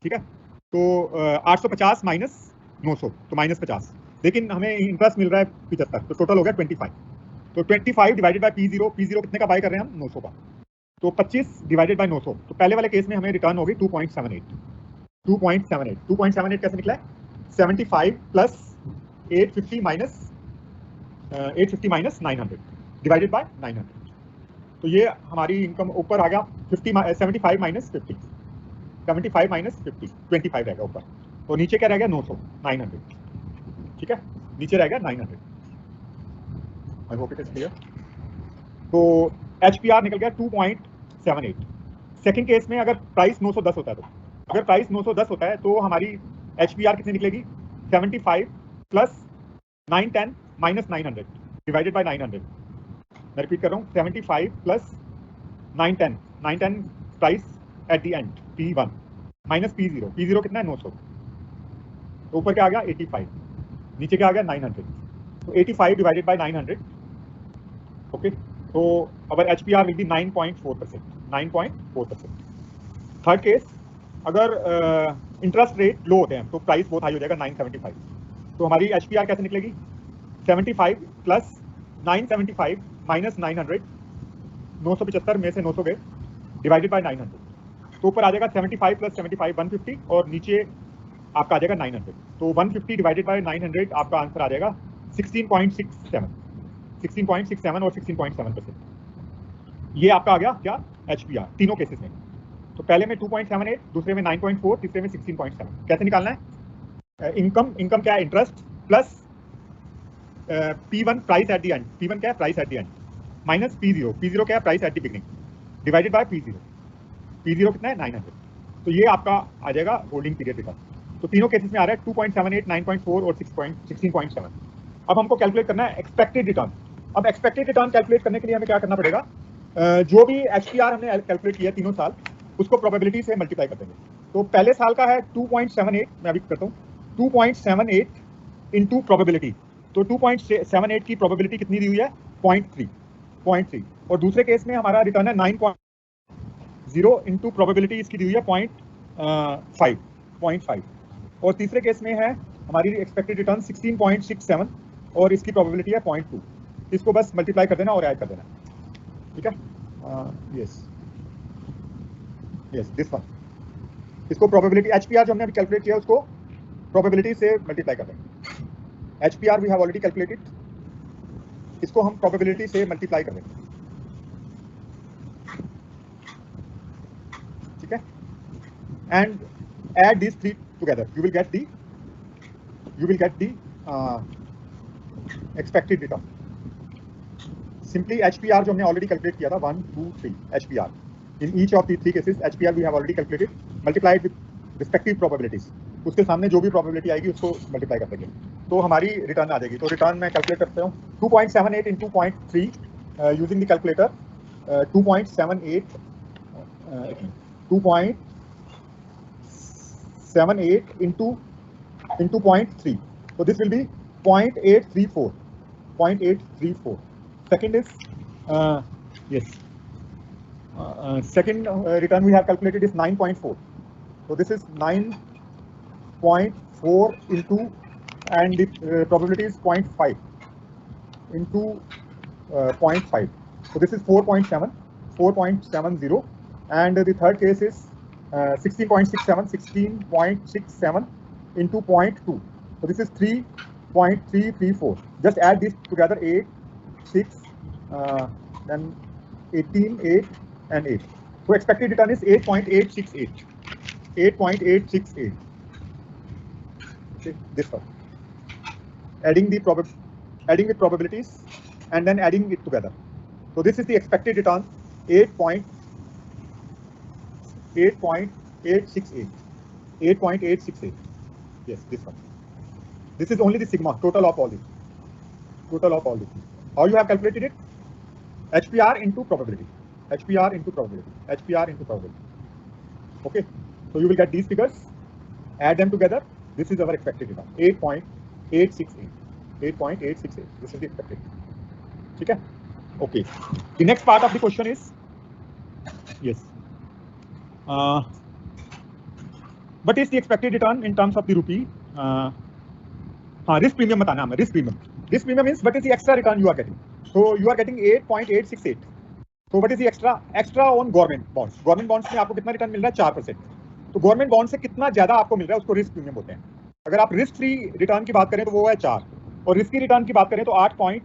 ठीक है, तो 850 माइनस 900 तो माइनस 50, लेकिन हमें इंटरेस्ट मिल रहा है 75, तो टोटल हो गया 25। तो 25 डिवाइडेड बाय P0, P0 कितने का बाय कर रहे हैं हम? 900 का। तो 25 डिवाइडेड बाय 900, तो पहले वाले केस में हमें रिटर्न होगी 2.78। 2.78 कैसे निकला है? 75 प्लस 850 माइनस 900 डिवाइडेड बाय 900। तो ये हमारी इनकम ऊपर आ गया 75 माइनस 50, 75 माइनस 50, 25 रहेगा ऊपर। तो नीचे क्या रह गया? 900, 900। ठीक है, नीचे रह गया 900। आई होप इट इज क्लियर। तो HPR निकल गया 2.78। सेकंड केस में अगर प्राइस 910 होता है, तो अगर प्राइस 910 होता है तो हमारी HPR कितनी निकलेगी? 75 प्लस 910 माइनस 900 डिवाइडेड बाय 900। मैं रिपीट कर रहा हूँ, 75 plus 910 price at the end P1 minus P0। P0 कितना है? 900। तो ऊपर क्या आ गया? 85, नीचे क्या आ गया? 900। तो 85 डिवाइडेड बाय 900। ओके, तो अवर HPR will be 9.4%। 9.4%। Third case, अगर इंटरेस्ट रेट लो होते हैं तो प्राइस बहुत हाई हो जाएगा, 975। तो हमारी HPR कैसे निकलेगी? 75 प्लस 975 माइनस 900, 975 में से 900 गए, डिवाइडेड बाय 900। तो ऊपर आ जाएगा 75 प्लस 75 150, और नीचे आपका आ जाएगा 900। तो 150 डिवाइडेड बाय 900 आपका आंसर आ जाएगा 16.67 और 16.7%। ये आपका आ गया क्या? HPR तीनों केसेस में। तो पहले में 2.78, दूसरे में 9.4, तीसरे में 16.7। कैसे निकालना है? इनकम क्या है? Interest plus P1 price at the end. P1 क्या है? Price at the end minus P0 क्या है? Price at the beginning divided by P0 कितना है? 900। तो ये आपका आ जाएगा होल्डिंग पीरियड रिटर्न। तो तीनों केसेस में आ रहा है 2.78, 9.4 और 16.7। अब हमको कैलकुलेट करना है एक्सपेक्टेड रिटर्न। अब एक्सपेक्टेड रिटर्न कैलकुलेट करने के लिए हमें क्या करना पड़ेगा? जो भी HPR हमने कैलकुलेट किया तीनों साल, उसको प्रोबेबिलिटी से मल्टीप्लाई कर देंगे। तो पहले साल का है 2.78, मैं अभी करता हूँ, 2.78 इंटू प्रोबेबिलिटी। तो 2.78 की प्रोबेबिलिटी कितनी दी हुई है? 0.3। और दूसरे केस में हमारा रिटर्न है 9.0 इंटू प्रोबेबिलिटी इसकी दी हुई है 0.5। और तीसरे केस में है हमारी एक्सपेक्टेड रिटर्न 16.67 और इसकी प्रोबेबिलिटी है 0.2। इसको बस मल्टीप्लाई कर देना और ऐड कर देना। ठीक है, यस दिस वन। इसको प्रोबेबिलिटी HPR जो हमने अभी कैलकुलेट किया उसको प्रोबेबिलिटी से मल्टीप्लाई कर देंगे। HPR we have already calculated, इसको हम प्रोबेबिलिटी से मल्टीप्लाई कर देंगे। ठीक है, and add these three together, you will get the expected return. Simply HPR जो हमने ऑलरेडी कैलकुलेट किया था 1 2 3 HPR, in each of the three cases HPR we have already calculated, multiplied with respective probabilities। उसके सामने जो भी probability आएगी उसको मल्टीप्लाई कर देंगे तो हमारी रिटर्न आ जाएगी। तो रिटर्न मैं कैलकुलेट करता हूँ 2.78 into 0.3 using the calculator. 2.78 into 0.3, so this will be 0.834. Second is second return we have calculated is 9.4, so this is 9.4 into, and the probability is 0.5 into 0.5, so this is 4.70, and the third case is 16.67 into 0.2, so this is 3.334. just add this together, 8 6 then 18 8 and 8, so expected return is 8.868. Okay, this one, adding with probabilities and then adding it together, so this is the expected return 8.868. 8.868. Yes, this one. This is only the sigma, total of all this. Total of all this. How you have calculated it? HPR into probability. HPR into probability. HPR into probability. Okay. So you will get these figures. Add them together. This is our expected return. 8.868. 8.868. This is the expected. Okay. Okay. The next part of the question is yes. What is the expected return in terms of the rupee? Risk premium बताना हमें. Risk premium. Risk premium means what is the extra return you are getting. So you are getting 8.868. So what is the extra on government bonds? Government bonds में आपको कितना return मिल रहा है? 4%. तो government bond से कितना ज्यादा आपको मिल रहा है उसको रिस्क प्रीमियम बोलते हैं. अगर आप रिस्क फ्री रिटर्न की बात करें तो वो है 4 और रिस्की रिटर्न की बात करें तो 8 पॉइंट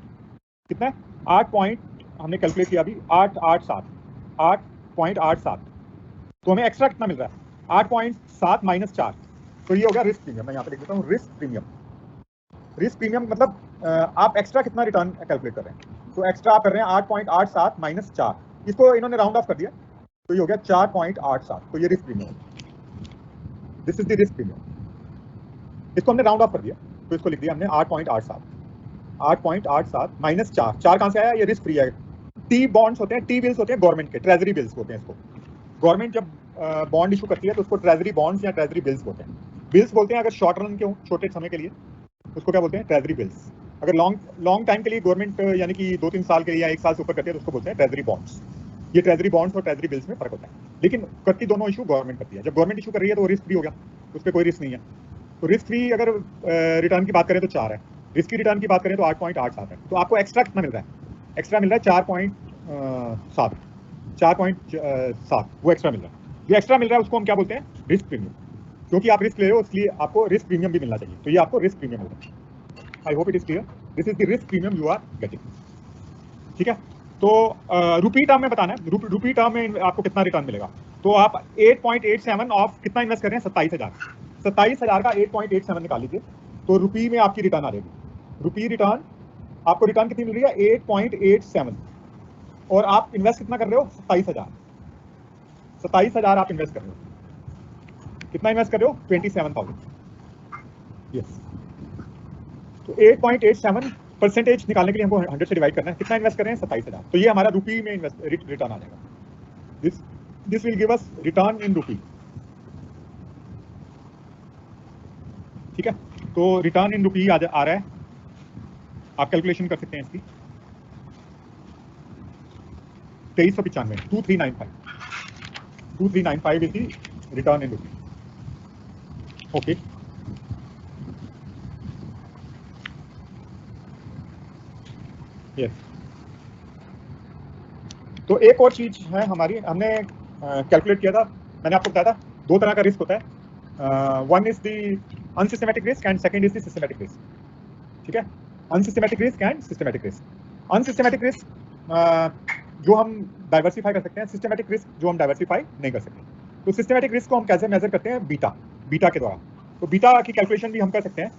कितना है? 8 पॉइंट हमने कैलकुलेट किया अभी 8.87. तो हमें एक्स्ट्रा कितना मिल रहा है? 8.7 माइनस 4. तो ये हो गया रिस्क प्रीमियम. मैं यहाँ पे लिख देता हूँ रिस्क प्रीमियम. रिस्क प्रीमियम मतलब आप एक्स्ट्रा कितना रिटर्न कैलकुलेट कर रहे हैं. तो एक्स्ट्रा आप कर रहे हैं 8.87 माइनस 4. इसको इन्होंने राउंड ऑफ कर दिया तो ये हो गया 4.87. तो ये risk premium. This is the risk premium. इसको हमने राउंड ऑफ कर दिया तो इसको लिख दिया हमने 8.87 माइनस 4. 4 कहाँ से आया? ये रिस्क फ्री है. टी बॉन्ड्स होते हैं, टी बिल्स होते हैं गवर्नमेंट के, ट्रेजरी बिल्स होते हैं. इसको गवर्नमेंट जब बॉन्ड इशू करती है तो उसको ट्रेजरी बॉन्ड्स या ट्रेजरी बिल्स बोलते हैं. बिल्स बोलते हैं अगर शॉर्ट रन के हों, छोटे समय के लिए, उसको क्या बोलते हैं? Treasury bills. अगर लॉन्ग टाइम के लिए गवर्नमेंट यानी कि 2-3 साल के लिए या 1 साल से ऊपर करती है तो उसको बोलते हैं ट्रेजरी बॉन्ड्स. ये ट्रेजरी बॉन्ड्स और ट्रेजरी बिल्स में फर्क होता है. लेकिन करती दोनों इशू गवर्नमेंट करती है. जब गवर्नमेंट इशू कर रही है तो रिस्क फ्री हो गया, उस पर कोई रिस्क नहीं है. तो रिस्क फ्री अगर रिटर्न की बात करें तो 4 है. रिस्क की रिटर्न की बात करें तो 8.87 है. तो आपको एक्स्ट्रा कितना मिल रहा है? एक्स्ट्रा मिल रहा है 4.7. 4.7 वो एक्स्ट्रा मिल रहा है. जो एक्स्ट्रा मिल रहा है उसको हम क्या बोलते हैं? Risk premium. क्योंकि आप रिस्क ले रहे हो इसलिए आपको रिस्क प्रीमियम भी मिलना चाहिए. तो ये आपको रिस्क प्रीमियम होगा. I hope it is clear. This is the risk premium you are getting. ठीक है. तो रुपी टर्म में बताना है. रुपी टर्म में आपको कितना रिटर्न मिलेगा. तो आप 8.87 ऑफ कितना इन्वेस्ट कर रहे हैं? 27,000. 27,000 का 8.87 निकाल लीजिए तो रुपी में आपकी रिटर्न आ जाएगी. रुपी रिटर्न आपको रिटर्न कितनी मिल रही है? 8.87. और आप इन्वेस्ट कितना कर रहे हो? 27,000. 27,000 आप इन्वेस्ट कर रहे हो. कितना इन्वेस्ट कर रहे हो? 27,000. यस. तो 8.87 परसेंटेज निकालने के लिए हमको 100 से डिवाइड करना है. कितना इन्वेस्ट कर रहे हैं? 27,000. तो ये हमारा रुपी में रिटर्न आ जाएगा. This will give us return in rupee. ठीक है. तो रिटर्न इन रुपी आ रहा है. आप कैलकुलेशन कर सकते हैं इसकी. 2395. 2395 is the return in rupee. Okay. Yes. तो एक और चीज है हमारी, हमने कैलकुलेट किया था. मैंने आपको बताया था 2 तरह का रिस्क होता है. One is the unsystematic risk and second is the systematic risk. ठीक है. Unsystematic risk and systematic risk. Unsystematic risk जो हम डाइवर्सिफाई कर सकते हैं, सिस्टमेटिक रिस्क जो हम डाइवर्सिफाई नहीं कर सकते. तो सिस्टमेटिक रिस्क को हम कैसे मेजर करते हैं? बीटा के द्वारा. तो बीटा की कैलकुलेशन भी हम कर सकते हैं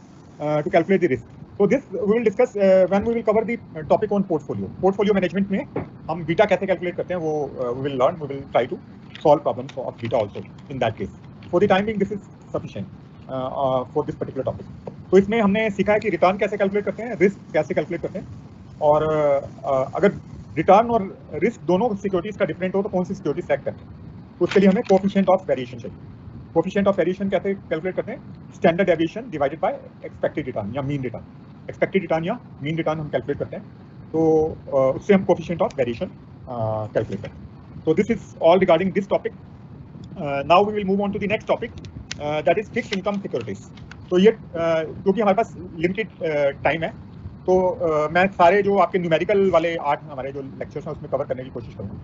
to calculate the risk. So this we will discuss when we will cover the topic on portfolio. Portfolio management में हम बीटा कैसे कैलकुलेट करते हैं वो we will learn. We will try to solve problems of beta also in that case. For the time being this is sufficient for this particular topic. तो इसमें हमने सीखा है कि रिटर्न कैसे कैलकुलेट करते हैं, रिस्क कैसे कैलकुलेट करते हैं, और अगर रिटर्न और रिस्क दोनों सिक्योरिटीज का डिफरेंट हो तो कौन सी सिक्योरिटी सेलेक्ट करते हैं. तो उसके लिए हमें कोएफिशिएंट ऑफ वेरिएशन चाहिए. कोएफिशिएंट ऑफ वेरिएशन कैसे कैलकुलेट करते हैं? Standard deviation divided by expected return या मीन रिटर्न. एक्सपेक्टेड रिटर्न या मीन रिटर्न हम कैलकुलेट करते हैं. तो उससे हम कोएफिशिएंट ऑफ वेरिएशन कैलकुलेट करते हैं. तो this is all regarding this topic. Now we will move on to the next topic that is fixed income securities. तो ये क्योंकि हमारे पास लिमिटेड टाइम है तो मैं सारे जो आपके न्यूमेरिकल वाले 8 हमारे जो लेक्चर्स हैं उसमें कवर करने की कोशिश करूँगा.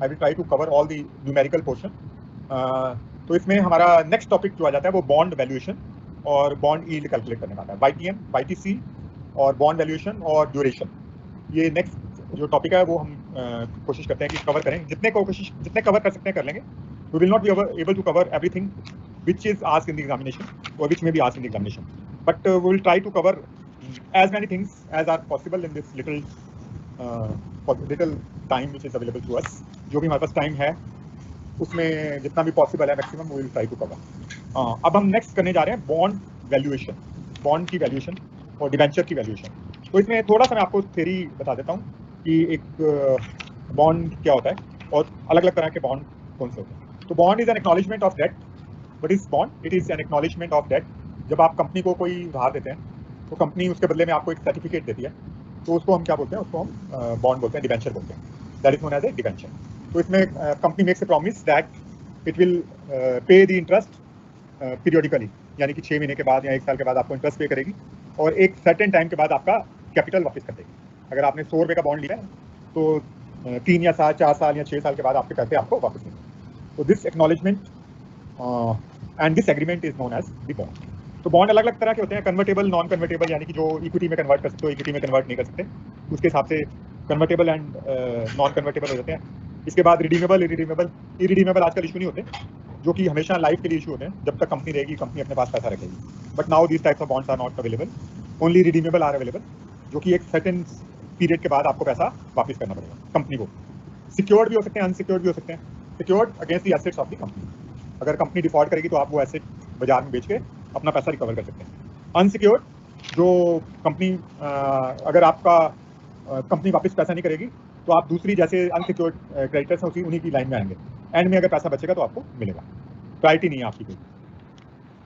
I will try to cover all the numerical portion. तो इसमें हमारा नेक्स्ट टॉपिक जो आ जाता है वो बॉन्ड वैल्यूएशन और बॉन्ड यील्ड कैलकुलेट करने का आता है. YTM, YTC और बॉन्ड वैल्यूएशन और ड्यूरेशन. ये नेक्स्ट जो टॉपिक है वो हम कोशिश करते हैं कि कवर करें. जितने कवर कर सकते हैं कर लेंगे. We will not be able to cover everything which is asked in the examination or which may be asked in the examination, but we will try to cover as many things as are possible in this little time which is available to us. जो भी हमारे पास time है उसमें जितना भी possible है maximum we will try to cover. अब हम नेक्स्ट करने जा रहे हैं बॉन्ड वैल्यूएशन, बॉन्ड की वैल्यूएशन और डिबेंचर की वैल्यूएशन। तो इसमें थोड़ा सा मैं आपको थ्योरी बता देता हूँ कि एक बॉन्ड क्या होता है और अलग अलग तरह के बॉन्ड कौन से होते हैं। तो bond is an acknowledgement of debt. What is bond? It is an acknowledgement of debt. जब आप कंपनी को कोई उधार देते हैं तो कंपनी उसके बदले में आपको एक सर्टिफिकेट देती है, तो उसको हम क्या बोलते हैं? उसको हम बॉन्ड बोलते हैं, डिबेंचर बोलते हैं। That is known as a debenture. तो इसमें company makes a promise that it will pay the interest periodically, यानी कि 6 महीने के बाद या 1 साल के बाद आपको इंटरेस्ट पे करेगी और एक सर्टेन टाइम के बाद आपका कैपिटल वापस कर देगी। अगर आपने 100 रुपये का बॉन्ड लिया है तो 3 या 4 साल या 6 साल के बाद आपके पैसे आपको वापस मिलेंगे। तो this acknowledgement and this agreement is known as the bond. तो बॉन्ड अलग अलग तरह के होते हैं, कन्वर्टेबल, नॉन कन्वर्टेबल, यानी कि जो इक्विटी में कन्वर्ट कर सकते हो, इक्विटी में कन्वर्ट नहीं कर सकते, उसके हिसाब से कन्वर्टेबल एंड नॉन कन्वर्टेबल हो जाते हैं। इसके बाद रिडीमेबल, इरिडीमेबल। इरिडीमेबल आजकल इशू नहीं होते, जो कि हमेशा लाइफ के लिए इशू होते हैं, जब तक कंपनी रहेगी कंपनी अपने पास पैसा रखेगी। But now these types of bonds are not available, only redeemable are available, जो कि एक सर्टेन पीरियड के बाद आपको पैसा वापस करना पड़ेगा कंपनी को। सिक्योर्ड भी हो सकते हैं, अनसिक्योर्ड भी हो सकते हैं। Secured against the assets of the company, अगर कंपनी डिफॉल्ट करेगी तो आप वो एसेट बाजार में बेच के अपना पैसा रिकवर कर सकते हैं। अनसिक्योर्ड, जो कंपनी अगर आपका कंपनी वापस पैसा नहीं करेगी तो आप दूसरी जैसे अनसिक्योर्ड क्रेडिटर्स हैं उन्हीं की लाइन में आएंगे। एंड में अगर पैसा बचेगा तो आपको मिलेगा, प्रायोरिटी नहीं है आपकी कोई।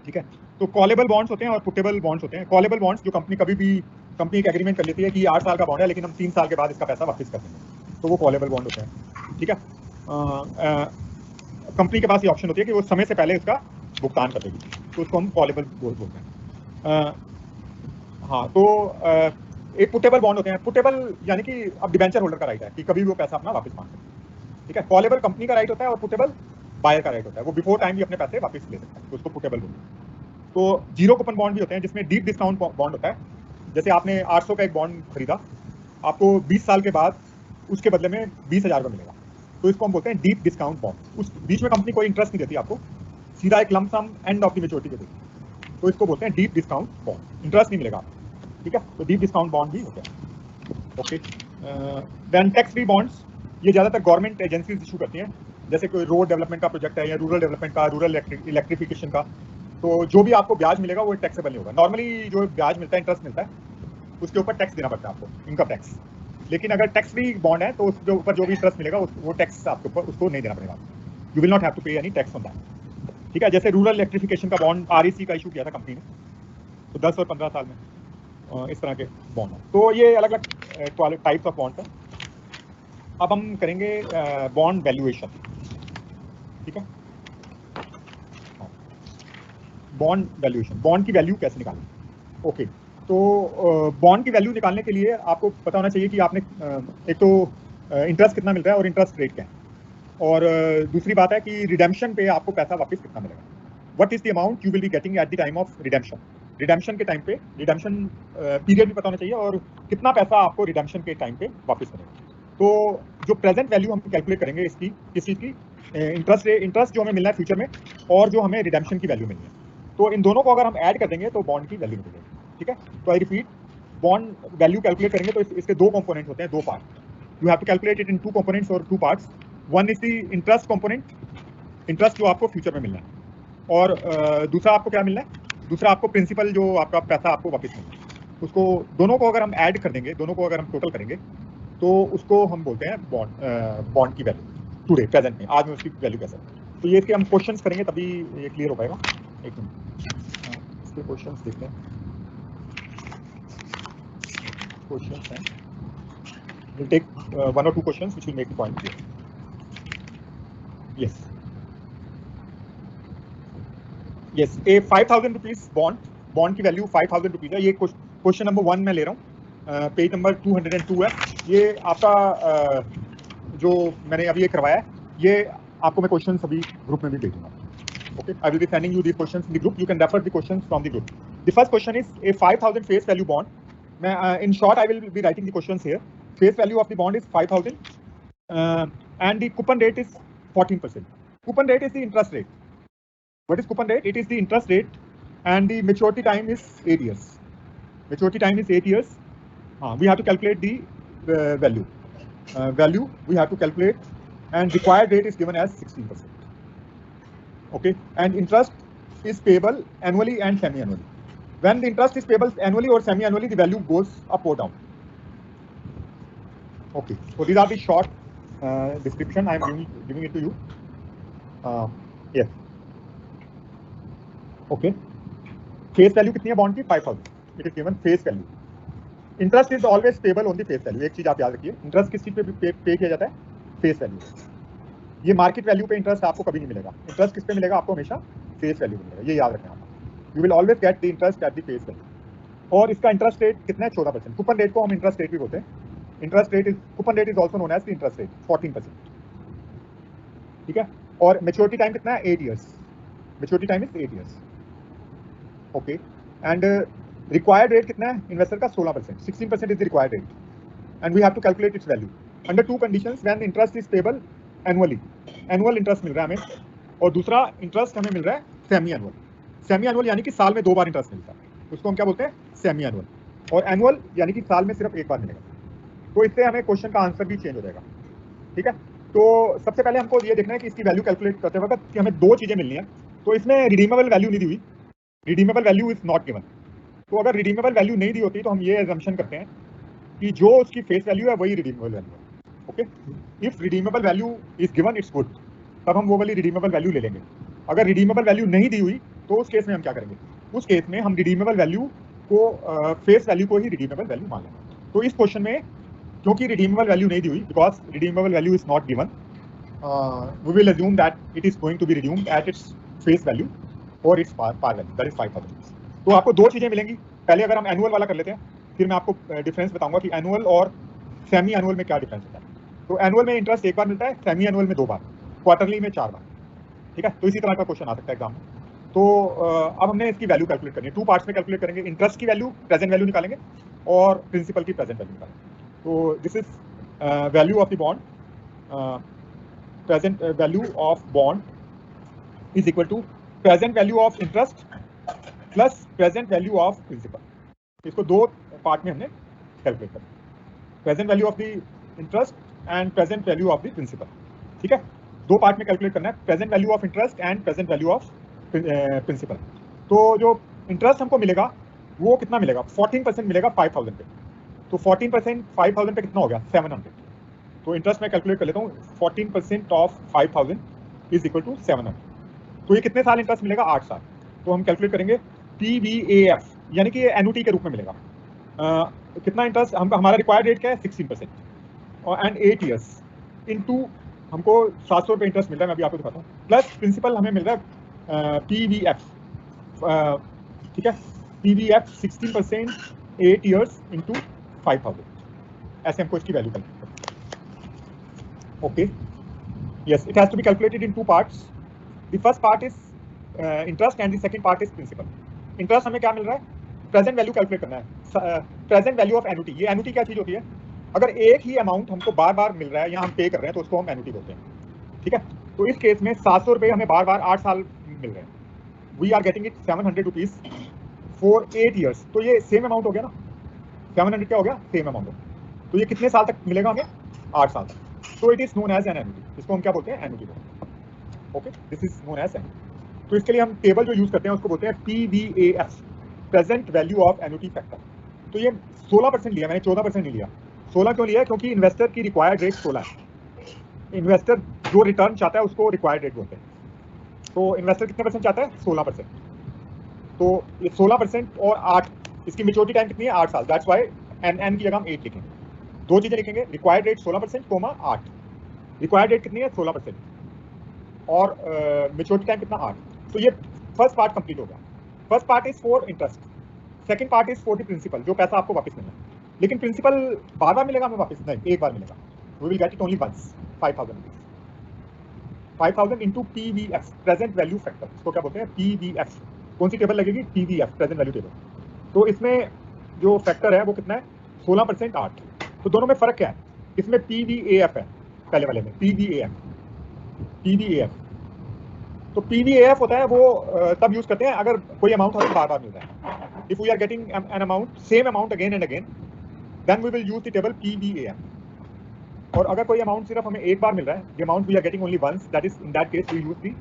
ठीक है। तो कॉलेबल बॉन्ड्स होते हैं और पुटेबल बॉन्ड्स होते हैं। कॉलेबल बॉन्ड्स, जो कंपनी कभी भी कंपनी एक एग्रीमेंट कर लेती है कि 8 साल का बॉन्ड है लेकिन हम 3 साल के बाद इसका पैसा वापस कर देंगे, तो वो कॉलेबल बॉन्ड होते हैं। ठीक है। कंपनी के पास ये ऑप्शन होती है कि वो समय से पहले इसका भुगतान कर देगी, तो उसको हम कॉलेबल बोलते हैं। हाँ, तो एक पुटेबल बॉन्ड होते हैं। पुटेबल यानी कि अब डिबेंचर होल्डर का राइट है कि कभी भी वो पैसा अपना वापस मांग सकते हैं। ठीक है। कॉलेबल कंपनी का राइट होता है और पुटेबल बायर का राइट होता है, वो बिफोर टाइम भी अपने पैसे वापस ले सकता है, तो उसको पुटेबल बोलते हैं। तो जीरो कूपन बॉन्ड भी होते हैं, जिसमें डीप डिस्काउंट बॉन्ड होता है। जैसे आपने 800 का एक बॉन्ड खरीदा, आपको 20 साल के बाद उसके बदले में 20,000 का मिलेगा, तो इसको हम बोलते हैं डीप डिस्काउंट बॉन्ड। उस बीच में कंपनी कोई इंटरेस्ट नहीं देती आपको, सीधा एक lump sum end of the maturity पे देती, तो इसको बोलते हैं डीप डिस्काउंट बॉन्ड, इंटरेस्ट नहीं मिलेगा आपको। ठीक है। तो डीप डिस्काउंट बॉन्ड भी होते हैं। Okay. Then tax free bonds, ये ज़्यादातर गवर्नमेंट एजेंसीज इशू करती हैं, जैसे कोई रोड डेवलपमेंट का प्रोजेक्ट है या रूरल डेवलपमेंट का, रूरल इलेक्ट्रिफिकेशन का, तो जो भी आपको ब्याज मिलेगा वो टैक्सेबल नहीं होगा। नॉर्मली जो ब्याज मिलता है, इंटरेस्ट मिलता है, उसके ऊपर टैक्स देना पड़ता है आपको, इनकम टैक्स। लेकिन अगर टैक्स फ्री बॉन्ड है तो उसके ऊपर जो भी इंटरेस्ट मिलेगा वो टैक्स आपके ऊपर उसको नहीं देना पड़ेगा, you will not have to pay any tax on that. ठीक है। जैसे रूरल इलेक्ट्रिफिकेशन का बॉन्ड REC का इशू किया था कंपनी ने, तो 10 और 15 साल में इस तरह के बॉन्ड हैं। तो ये अलग अलग टाइप्स ऑफ बॉन्ड हैं। अब हम करेंगे बॉन्ड वैल्यूएशन। ठीक है। बॉन्ड वैल्यूएशन, बॉन्ड की वैल्यू कैसे निकालें। ओके। तो बॉन्ड की वैल्यू निकालने के लिए आपको पता होना चाहिए कि आपने एक तो इंटरेस्ट कितना मिल रहा है और इंटरेस्ट रेट क्या है, और दूसरी बात है कि रिडेम्पशन पे आपको पैसा वापस कितना मिलेगा। What is the amount you will be getting at the time of redemption. Redemption के टाइम पे रिडेम्पशन पीरियड भी पता होना चाहिए और कितना पैसा आपको रिडेम्पशन के टाइम पे वापस मिलेगा। तो जो प्रेजेंट वैल्यू हम कैलकुलेट करेंगे इसकी, किस चीज़ की, इंटरेस्ट जो हमें मिलना है फ्यूचर में और जो हमें रिडेम्पशन की वैल्यू मिलनी है, तो इन दोनों को अगर हम ऐड कर देंगे तो बॉन्ड की वैल्यू मिलेगी। ठीक है। तो I repeat, bond value calculate करेंगे तो इसके 2 कंपोनेंट होते हैं, 2 part. You have to calculate it in 2 components और 2 parts. One is the interest component, interest जो आपको फ्यूचर में मिलना है, और दूसरा आपको क्या मिलना है, दूसरा आपको प्रिंसिपल जो आपका पैसा आपको वापस मिलना है, उसको दोनों को अगर हम ऐड कर देंगे, दोनों को अगर हम टोटल करेंगे तो उसको हम बोलते हैं बॉन्ड की वैल्यू टुडे, प्रेजेंट में, आज में उसकी वैल्यू कैसे। तो ये इसके हम क्वेश्चंस करेंगे तभी ये क्लियर हो पाएगा। एक मिनट, इसके क्वेश्चंस देखते हैं। क्वेश्चंस हैं, we'll take 1 or 2 questions which will make the point clear. Yes. Yes, a 5,000 rupees bond की वैल्यू 5,000 रुपीज है। ये क्वेश्चन नंबर 1 मैं ले रहा हूँ, पेज नंबर 202 है। ये आपका जो मैंने अभी ये करवाया है, ये आपको मैं क्वेश्चन अभी ग्रुप में भी भेजूंगा। Okay, I will be sending you these questions in the group. You can refer the questions from the group. The first question is a 5,000 face value bond. In short, I will be writing the questions here. Face value of the bond is 5,000, and the coupon rate is 14%. Coupon rate is the interest rate. What is coupon rate? It is the interest rate, and the maturity time is 8 years. Maturity time is 8 years. We have to calculate the value. Value we have to calculate, and required rate is given as 16%. Okay, and interest is payable annually and semi-annually. When the interest is payable annually or semi-annually, the value goes up or down. Okay, so these are the short description I am giving it to you. Yes. Okay. Face value कितनी है bond की 5000. It is given face value. Interest is always payable on the face value. एक चीज आप याद रखिए, interest किस चीज पे पे किया जाता है? Face value. ये मार्केट वैल्यू पे इंटरेस्ट आपको कभी नहीं मिलेगा. इंटरेस्ट किस पे मिलेगा? आपको हमेशा फेस वैल्यू मिलेगा. ये याद रखना आप. You will always get the interest at the face value. और इसका इंटरेस्ट रेट कितना है? 14%. कूपन रेट को हम इंटरेस्ट रेट भी बोलते हैं. Interest rate is coupon rate is also known as the interest rate 14%. ठीक है. और मैच्योरिटी टाइम कितना है? 8 years. Maturity time is 8 years. Okay. And required rate कितना है इन्वेस्टर का? 16%. 16% is the required rate and we have to calculate its value under two conditions. When interest is payable annually, annual interest मिल रहा है हमें, और दूसरा interest हमें मिल रहा है सेमी एनुअल. सेमी एनुअल यानी कि साल में 2 बार इंटरेस्ट मिलता है, उसको हम क्या बोलते हैं? Semi annual. और एनुअल यानी कि साल में सिर्फ 1 बार मिलेगा. तो इससे हमें क्वेश्चन का आंसर भी चेंज हो जाएगा. ठीक है. तो सबसे पहले हमको ये देखना है कि इसकी वैल्यू कैलकुलेट करते वक्त कि हमें 2 चीजें मिलनी है. तो इसमें रिडीमेबल वैल्यू नहीं दी हुई. Redeemable value is not given. तो अगर रिडीमेबल वैल्यू नहीं दी होती तो हम ये एजम्पशन करते हैं कि जो उसकी फेस वैल्यू है वही रिडीमेबल वैल्यू है. Okay. If redeemable value is given it's good, तब हम वो वाली रिडीमेबल वैल्यू ले लेंगे. अगर रिडीमेबल वैल्यू नहीं दी हुई तो उस केस में हम क्या करेंगे? उस केस में हम रिडीमेबल वैल्यू को फेस वैल्यू को ही रिडीमेबल वैल्यू मान लेंगे. तो इस क्वेश्चन में क्योंकि रिडीमेबल वैल्यू नहीं दी हुई, because redeemable value is not given, we will assume that it is going to be redeemed at its face value और its par value, that is 5000. तो आपको 2 चीजें मिलेंगी. पहले अगर हम एनुअल वाला कर लेते हैं, फिर मैं आपको डिफरेंस बताऊंगा कि एनुअल और सेमी एनुअल में क्या डिफरेंस होता है. तो एनुअल में इंटरेस्ट 1 बार मिलता है, सेमी एनुअल में 2 बार, क्वार्टरली में 4 बार. ठीक है. तो इसी तरह का क्वेश्चन आ सकता है एग्जाम में. तो अब हमने इसकी वैल्यू कैलकुलेट करनी है. 2 पार्ट्स में कैलकुलेट करेंगे. इंटरेस्ट की वैल्यू, प्रेजेंट वैल्यू निकालेंगे, और प्रिंसिपल की प्रेजेंट वैल्यू निकालेंगे. तो this is value of the bond. Present value of bond is equal to present value of interest plus present value of principal. इसको 2 part में हमने कैलकुलेट करना. Present value of the interest and present value of the principal. ठीक है. 2 part में calculate करना है, present value of interest and present value of principal. तो जो इंटरेस्ट हमको मिलेगा वो कितना मिलेगा? 14% मिलेगा 5000 पे. तो 14% 5000 पे कितना हो गया? 700. तो इंटरेस्ट मैं कैलकुलेट कर लेता हूँ. 14% ऑफ 5000 इज इक्वल टू 700. तो ये कितने साल इंटरेस्ट मिलेगा? 8 साल. तो हम कैलकुलेट करेंगे PVAF, यानी कि ये एनुटी के रूप में मिलेगा. कितना इंटरेस्ट हमारा रिक्वायर्ड रेट क्या है? 16%. और एंड 8 years इनटू हमको 700 रुपये इंटरेस्ट मिल रहा है. मैं अभी आपको दिखाता हूँ. प्लस प्रिंसिपल हमें मिल रहा है PVF. ठीक है. PVF 16%, 8 years into 5000. ऐसे हमको इसकी वैल्यू कैलकुलेट करनी. Okay. Yes, it has to be calculated in 2 parts. The first part is interest and the second part is principal. Interest हमें क्या मिल रहा है? प्रेजेंट वैल्यू कैलकुलेट करना है. Present value of annuity. ये एनुटी क्या चीज होती है? अगर एक ही अमाउंट हमको बार बार मिल रहा है या हम पे कर रहे हैं तो उसको हम एनुटी बोलते हैं. ठीक है. तो इस केस में 700 रुपये हमें बार बार 8 साल मिल रहे हैं. We are getting it 700 rupees for 8 years. तो ये सेम अमाउंट हो गया ना. 700 क्या हो गया? सेम अमाउंट हो गया. तो ये कितने साल तक मिलेगा हमें? 8 साल तक. तो it is known as an annuity. इसको हम क्या बोलते हैं? एनुटी बोलते हैं. Okay. This is known as annuity. तो इसके लिए हम टेबल जो यूज करते हैं उसको बोलते हैं PVAF, present value of annuity factor. तो ये 16% लिया मैंने, 14% नहीं लिया. 16 क्यों लिया? क्योंकि इन्वेस्टर की रिक्वायर्ड रेट 16 है. इन्वेस्टर जो रिटर्न चाहता है उसको रिक्वायर्ड रेट बोलते हैं. तो इन्वेस्टर कितने परसेंट चाहता है? 16%. तो ये 16% और 8, इसकी मेच्योरिटी टाइम कितनी है? 8 साल. दैट्स व्हाई एन की जगह हम 8 लिखेंगे. 2 चीजें लिखेंगे. Required rate 16%, 8. रिक्वायर्ड रेट कितनी है? 16%. और मेच्योरिटी टाइम कितना? 8. तो ये फर्स्ट पार्ट कंप्लीट हो गया. First part is for interest. Second part is for the principal, जो पैसा आपको वापस मिलना है. लेकिन प्रिंसिपल बार बार मिलेगा हमें वापस? नहीं, एक बार मिलेगा. We will get it only once. 5000 rupees. 5000 into PVF, present value factor. इसको क्या बोलते हैं? PVF. कौन सी टेबल लगेगी? PVF, present value table. तो इसमें जो फैक्टर है वो कितना है? 16%, 8. तो दोनों में फर्क क्या है? इसमें PVAF है, पहले वाले में PVAF. तो PVAF होता है वो तब यूज करते हैं अगर कोई अमाउंट हमें बार बार मिल रहा है. If we are getting an amount, same amount again and again, then we will use the table PVAF. और अगर कोई अमाउंट सिर्फ हमें एक बार मिल रहा है, the amount we are getting only once, that is in that case we use the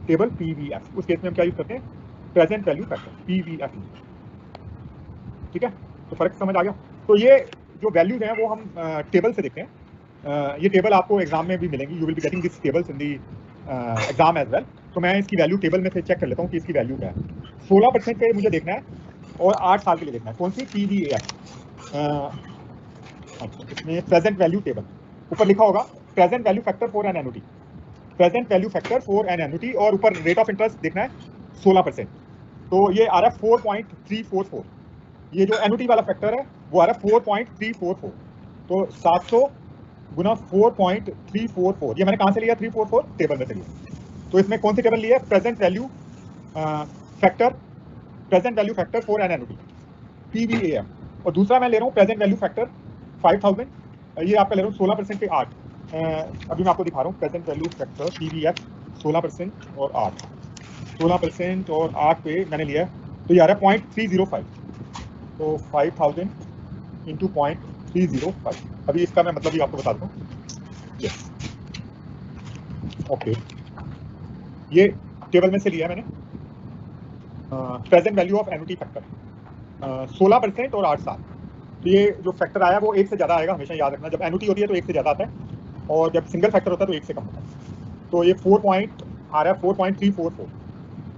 table PVF, उस केस में हम क्या यूज करते हैं, प्रेजेंट वैल्यू फैक्टर पीवीएफ। ठीक है, तो फर्क समझ आ गया। तो ये जो वैल्यूज हैं वो हम टेबल से देखते हैं। ये टेबल आपको एग्जाम में भी मिलेंगी, you will be getting this tables in the exam as well. तो मैं इसकी वैल्यू टेबल में से चेक कर लेता हूँ कि इसकी वैल्यू क्या है। 16% पे मुझे देखना है और 8 साल के लिए देखना है। कौन सी, पीवीएफ। अच्छा, इसमें प्रेजेंट वैल्यू टेबल ऊपर लिखा होगा present value factor for an annuity, present value factor for an annuity, और ऊपर रेट ऑफ इंटरेस्ट देखना है 16%। तो ये आ रहा है 4.344। ये जो एनुटी वाला फैक्टर है वो आ रहा है 4.344। तो 700 गुना 4.344, ये मैंने कहाँ से लिया 344, टेबल में से लिया। तो इसमें कौन सी टेबल ली है, present value factor, present value factor for an annuity PVAM. और दूसरा मैं ले रहा हूँ प्रेजेंट वैल्यू फैक्टर 5000, ये आपका ले रहा हूँ 16% पे 8। अभी मैं आपको दिखा रहा हूँ प्रेजेंट वैल्यू फैक्टर पीवीएफ 16% और 8, 16% और 8 पे मैंने लिया है, तो ये आ रहा है 0.305। तो 5000 इंटू 0.305। अभी इसका मैं मतलब भी आपको बता दूँ। ओके, ये टेबल में से लिया है मैंने present value of annuity factor 16% और 8 साल। तो ये जो फैक्टर आया वो 1 से ज़्यादा आएगा, हमेशा याद रखना। जब एनुटी होती है तो 1 से ज़्यादा आता है, और जब सिंगल फैक्टर होता है तो 1 से कम होता है। तो ये 4 पॉइंट आ रहा है 4.344।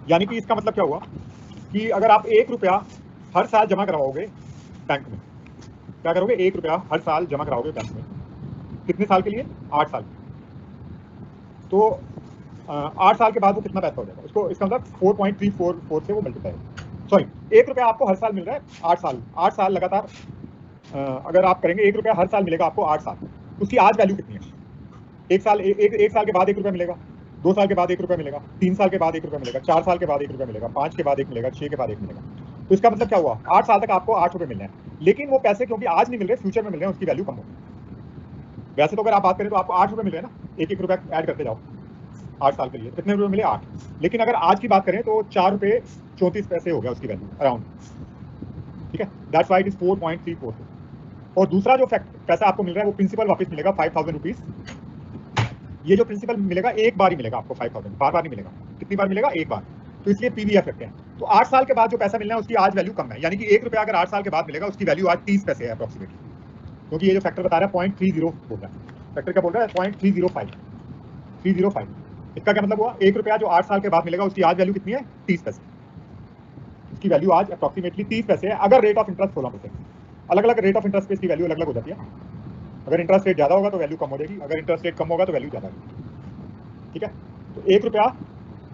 यानी कि इसका मतलब क्या हुआ कि अगर आप 1 रुपया हर साल जमा करवाओगे बैंक में, क्या करोगे, 1 रुपया हर साल जमा कराओगे बैंक में, कितने साल के लिए, 8 साल। तो 8 साल के बाद वो कितना पैसा हो जाएगा, उसको इसका मतलब 4.344 से वो मल्टीप्लाई, सॉरी 1 रुपया आपको हर साल मिल रहा है 8 साल लगातार। अगर आप करेंगे 1 रुपया हर साल मिलेगा आपको 8 साल, उसकी आज वैल्यू कितनी है, एक साल के बाद 1 रुपया मिलेगा, 2 साल के बाद 1 रुपया मिलेगा, 3 साल के बाद 1 रुपया मिलेगा, 4 साल के बाद 1 रुपया मिलेगा, 5 के बाद 1 मिलेगा, 6 के बाद 1 मिलेगा। तो इसका मतलब क्या हुआ, 8 साल तक आपको 8 रुपये मिलने हैं। लेकिन वो पैसे क्योंकि आज नहीं मिल रहे, फ्यूचर में मिल रहे हैं, उसकी वैल्यू कम होगी। वैसे तो अगर आप बात करें तो आपको 8 रुपये मिल रहे हैं ना, 1 रुपया ऐड करते जाओ 8 साल के लिए, कितने रुपये मिले, 8। लेकिन अगर आज की बात करें तो 4 रुपये 34 पैसे हो गया उसकी वैल्यू अराउंड। ठीक है, दैट्स व्हाई इट इज 4.344। और दूसरा जो पैसा आपको मिल रहा है वो प्रिंसिपल वापस मिलेगा 5000 रुपीज। ये जो प्रिंसिपल मिलेगा एक बार ही मिलेगा आपको 5000, बार बार नहीं मिलेगा। कितनी बार मिलेगा, एक बार। तो इसलिए पीवीएफ रखते हैं। तो 8 साल के बाद जो पैसा मिलना है उसकी आज वैल्यू कम है, यानी कि 1 रुपया अगर 8 साल के बाद मिलेगा उसकी वैल्यू आज 30 पैसे है अप्रोक्सीमेटली, क्योंकि ये जो फैक्टर बता रहा है 0.30 बोल रहा है, फैक्टर क्या बोल रहा है 0.305। इसका क्या मतलब हुआ, 1 रुपया जो 8 साल के बाद मिलेगा उसकी आज वैल्यू कितनी है, 30 पैसे। इसकी वैल्यू आज अप्रोक्सीमेटली 30 पैसे है, अगर रेट ऑफ इंटरेस्ट 16%। अलग अलग रेट ऑफ इंटरेस्ट पे इसकी वैल्यू अलग अलग हो जाती है। अगर इंटरेस्ट रेट ज़्यादा होगा तो वैल्यू कम हो जाएगी, अगर इंटरेस्ट रेट कम होगा तो वैल्यू ज़्यादा होगी। ठीक है, तो 1 रुपया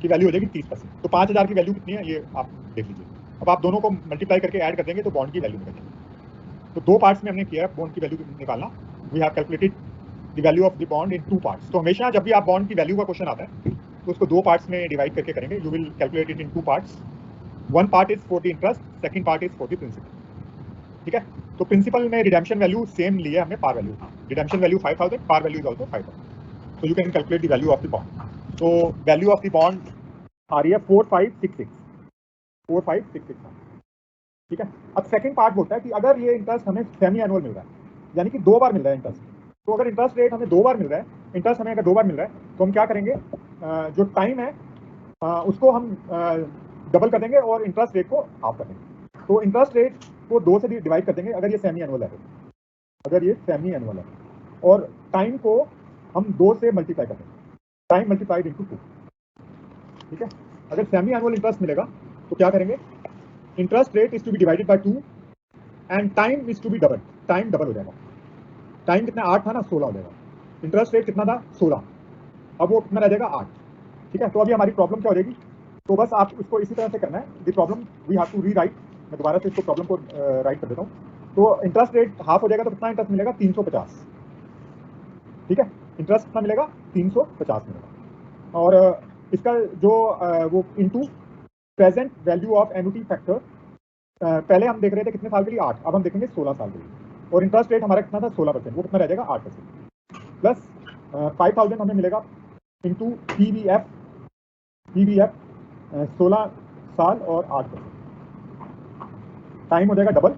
की वैल्यू हो जाएगी 30 पैसे। तो 5000 की वैल्यू कितनी है ये आप देख लीजिए। अब आप दोनों को मल्टीप्लाई करके ऐड कर देंगे तो बॉन्ड की वैल्यू निकल जाएगी। तो 2 पार्ट्स में हमने किया है बॉन्ड की वैल्यू निकालना। We have calculated the value of the bond in 2 parts. तो हमेशा जब भी आप बॉन्ड की वैल्यू का क्वेश्चन आता है तो उसको 2 पार्ट्स में डिवाइड करके करेंगे। You will calculate it in 2 parts. 1 part is for the interest, second part is for the principal. ठीक है, तो प्रिंसिपल में रिडेम्पशन वैल्यू सेम लिया हमने, par value. Redemption value 5000, par value is also 5000। तो you can calculate the value of the bond. तो value of the bond आ रही है 4566। ठीक है, अब सेकंड पार्ट बोलता है कि अगर ये इंटरेस्ट हमें सेमी एनुअल मिल रहा है, यानी कि 2 बार मिल रहा है इंटरेस्ट, तो अगर इंटरेस्ट रेट हमें 2 बार मिल रहा है, इंटरेस्ट हमें अगर 2 बार मिल रहा है तो हम क्या करेंगे, जो टाइम है उसको हम डबल कर देंगे और इंटरेस्ट रेट को हाफ कर देंगे। तो इंटरेस्ट रेट को 2 से डिवाइड कर देंगे अगर ये सेमी एनुअल है, अगर ये सेमी एनुअल है, और टाइम को हम 2 से मल्टीप्लाई कर देंगे, टाइम मल्टीप्लाइड इंटू 2। ठीक है, अगर सेमी एनुअल इंटरेस्ट मिलेगा तो क्या करेंगे, interest rate is to be divided by 2 and time is to be double, time double हो जाएगा। टाइम कितना 8 था ना, 16 हो जाएगा। इंटरेस्ट रेट कितना था 16, अब वो कितना रह जाएगा 8। ठीक है, तो अभी हमारी प्रॉब्लम क्या हो जाएगी, तो बस आप इसको इसी तरह से करना है। The problem we have to rewrite. मैं दोबारा से इसको प्रॉब्लम को राइट कर देता हूँ। तो इंटरेस्ट रेट हाफ हो जाएगा तो कितना इंटरेस्ट मिलेगा, 350। ठीक है, इंटरेस्ट कितना मिलेगा, 350 मिलेगा। और इसका जो वो into present value of annuity factor, पहले हम देख रहे थे कितने साल के लिए, 8, अब हम देखेंगे 16 साल के लिए। और इंटरेस्ट रेट हमारा कितना था 16%, वो कितना रह जाएगा 8%, प्लस 5000 हमें मिलेगा इंटू पीवीएफ 16 साल और 8%। टाइम हो जाएगा डबल,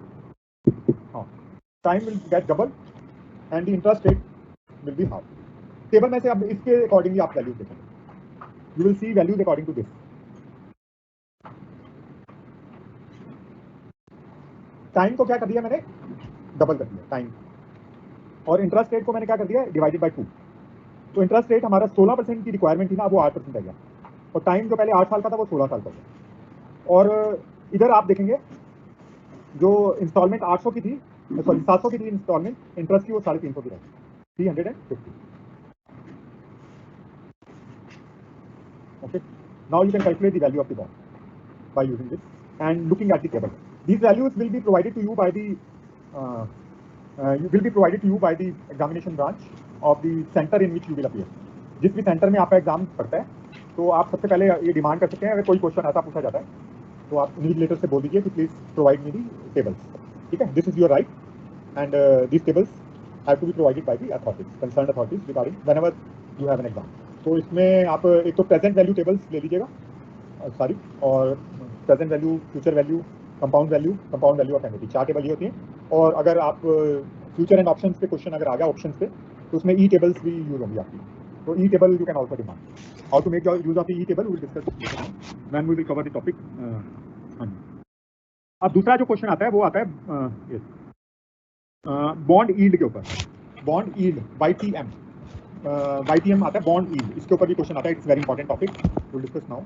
हाँ, time will get double and the interest rate will be half. Table में से अब इसके अकॉर्डिंगली आप वैल्यू देखेंगे। You will see values according to this. Time को क्या कर दिया मैंने, डबल कर दिया टाइम, और इंटरेस्ट रेट को मैंने क्या कर दिया, डिवाइडेड बाय 2। तो इंटरेस्ट रेट हमारा 16% की रिक्वायरमेंट थी ना, वो 8% आ गया, और टाइम जो पहले 8 साल का था वो 16 साल का हो गया। और इधर आप देखेंगे जो इंस्टॉलमेंट 800 की थी, सॉरी 700 की थी इंस्टॉलमेंट, इंटरेस्ट की वो 350 की रही, 350। Okay, now you can calculate the value of the bond by using this and looking at the table. These values will be provided to you by the examination branch of the center in which you will appear. जिस भी centre में आपका exam पड़ता है, तो आप सबसे पहले ये डिमांड कर सकते हैं, अगर कोई क्वेश्चन ऐसा पूछा जाता है तो आप इन्विजिलेटर से बोल दीजिए कि please provide me the tables. ठीक है, this is your right, and these tables have to be provided by the authorities, concerned authorities regarding whenever you have an exam. तो इसमें आप एक तो प्रेजेंट वैल्यू टेबल्स ले लीजिएगा सारी, और present value, future value, compound value of Amity, 4 table ये होती हैं। और अगर आप फ्यूचर एंड ऑप्शंस पे क्वेश्चन अगर आ गया ऑप्शंस पे, तो उसमें ई टेबल्स भी यूज होंगी आपकी। तो E table you can also demand. How to make use of E table will discuss when we will cover the topic. अब दूसरा जो क्वेश्चन आता है वो आता है बॉन्ड यील्ड के ऊपर, बॉन्ड यील्ड YTM, YTM आता है बॉन्ड यील्ड, इसके ऊपर भी क्वेश्चन आता है। It's very important topic, will discuss now.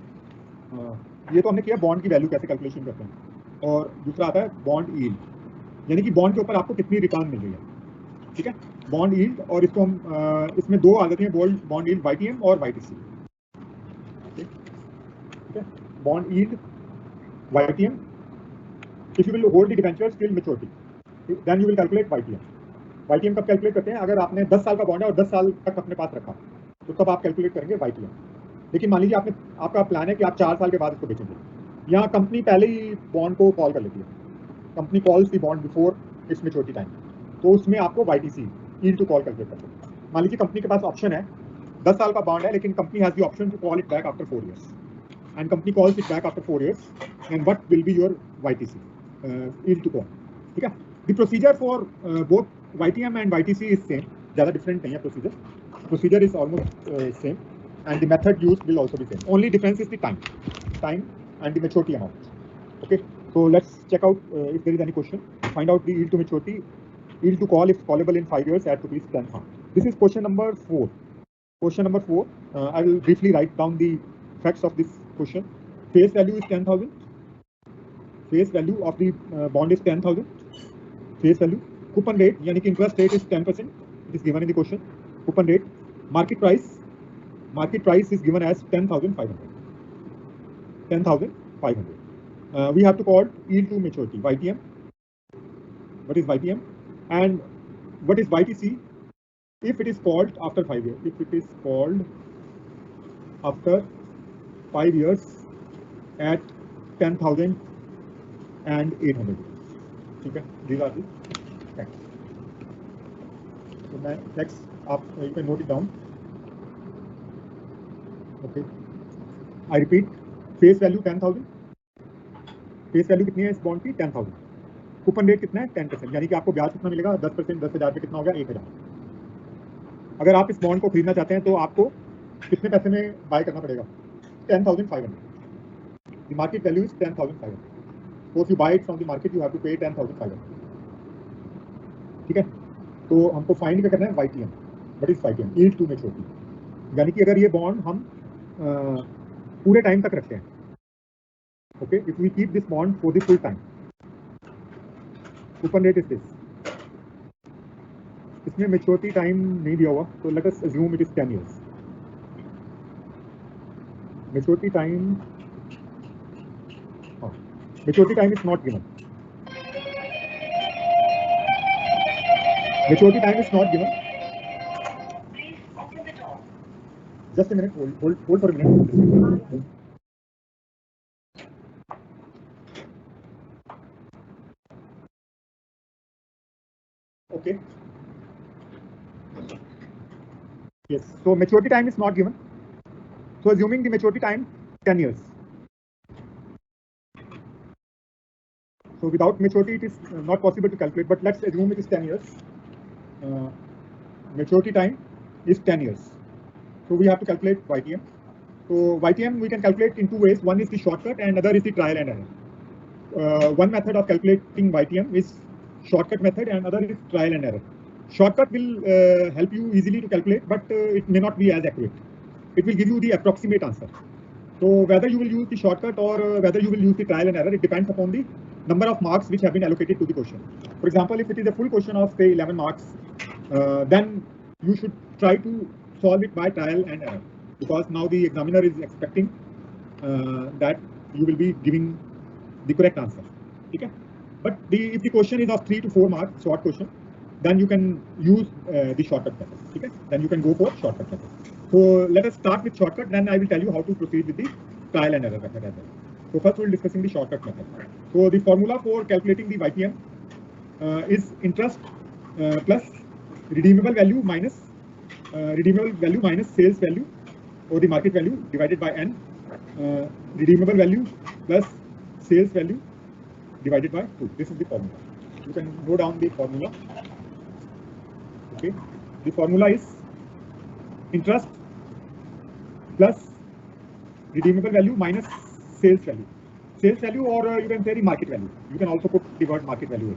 ये तो हमने किया बॉन्ड की वैल्यू कैसे कैलकुलेशन करते हैं, और दूसरा आता है बॉन्ड यील्ड, यानी कि बॉन्ड के ऊपर आपको कितनी रिटर्न मिल रही है। ठीक है, बॉन्ड यील्ड, और इसको हम इसमें दो आ जाते हैं, बॉन्ड यील्ड YTM और YTC। ठीक है, bond yield YTM, if you will hold the debentures till maturity then you will calculate YTM। YTM कब कैलकुलेट करते हैं, अगर आपने 10 साल का बॉन्ड है और 10 साल तक अपने पास रखा, तो तब आप कैलकुलेट करेंगे YTM। लेकिन मान लीजिए आपका प्लान है कि आप 4 साल के बाद इसको बेचेंगे, यहाँ कंपनी पहले ही बॉन्ड को कॉल कर लेती है, company calls the bond before its maturity time, तो उसमें आपको YTC, yield to call calculate करते हैं। मान लीजिए कंपनी के पास ऑप्शन है, 10 साल का बॉन्ड है, लेकिन company has the option to call it back after 4 years, and company calls it back after 4 years, and what will be your YTC, yield to call. ठीक है, the procedure for both YTM and YTC is same, ज़्यादा different नहीं है procedure, procedure is almost same, and the method used will also be same. Only difference is the time and the maturity amount. Okay, so let's check out if there is any question. Find out the yield to maturity, yield to call if callable in 5 years at ₹10. This is question number 4. Question number 4. I will briefly write down the facts of this question. Face value is 10,000. Face value of the bond is 10,000. Face value. Coupon rate, यानी कि interest rate is 10%. It is given in the question. Coupon rate. Market price. Market price is given as 10,500. 10,500. We have to call yield to maturity, YTM. What is YTM? And what is YTC? If it is called after 5 years. If it is called after 5 years at 10,800. ठीक है, these are the facts. So next, you can note it down. Okay. I repeat, face value 10,000. Face value कितनी है इस bond की, 10,000। Coupon rate कितना है, 10%, यानी कि आपको ब्याज कितना मिलेगा, 10%, 10,000 पे कितना हो गया, 1,000। अगर आप इस बॉन्ड को खरीदना चाहते हैं तो आपको कितने पैसे में बाय करना पड़ेगा, 10,500। The market value is 10,500, so if you buy it from the market you have to pay 10,500। ठीक है, तो हमको फाइंड क्या करना है, YTM। What is YTM? Yield to maturity, यानी कि अगर ये बॉन्ड हम पूरे टाइम तक रखते हैं, okay, if we keep this bond for the full time, coupon rate is this. इसमें maturity time नहीं दिया हुआ, so let us assume it is 10 years. Maturity time is not given. Maturity time is not given. Please open the door. Just a minute, hold for a minute. Okay. Yes. So maturity time is not given. So assuming the maturity time 10 years. So without maturity, it is not possible to calculate. But let's assume it is 10 years. Maturity time is 10 years. So we have to calculate YTM. So YTM we can calculate in two ways. One is the shortcut and other is the trial and error. One method of calculating YTM is shortcut method and other is trial and error. Shortcut will help you easily to calculate, but it may not be as accurate. It will give you the approximate answer. So whether you will use the shortcut or whether you will use the trial and error, it depends upon the number of marks which have been allocated to the question. For example, if it is a full question of say 11 marks, then you should try to solve it by trial and error, because now the examiner is expecting that you will be giving the correct answer. Okay? But if the question is of 3 to 4 marks, short question, then you can use the shortcut method. Okay? Then you can go for shortcut method. So let us start with shortcut, then I will tell you how to proceed with the trial and error method as well. So first we will discussing the shortcut method. So the formula for calculating the YTM is interest plus redeemable value minus sales value or the market value divided by n, redeemable value plus sales value divided by 2. This is the formula. You can note down the formula. Okay, the formula is interest plus redeemable value minus sales value. Sales value, or you can say the market value. You can also put the word market value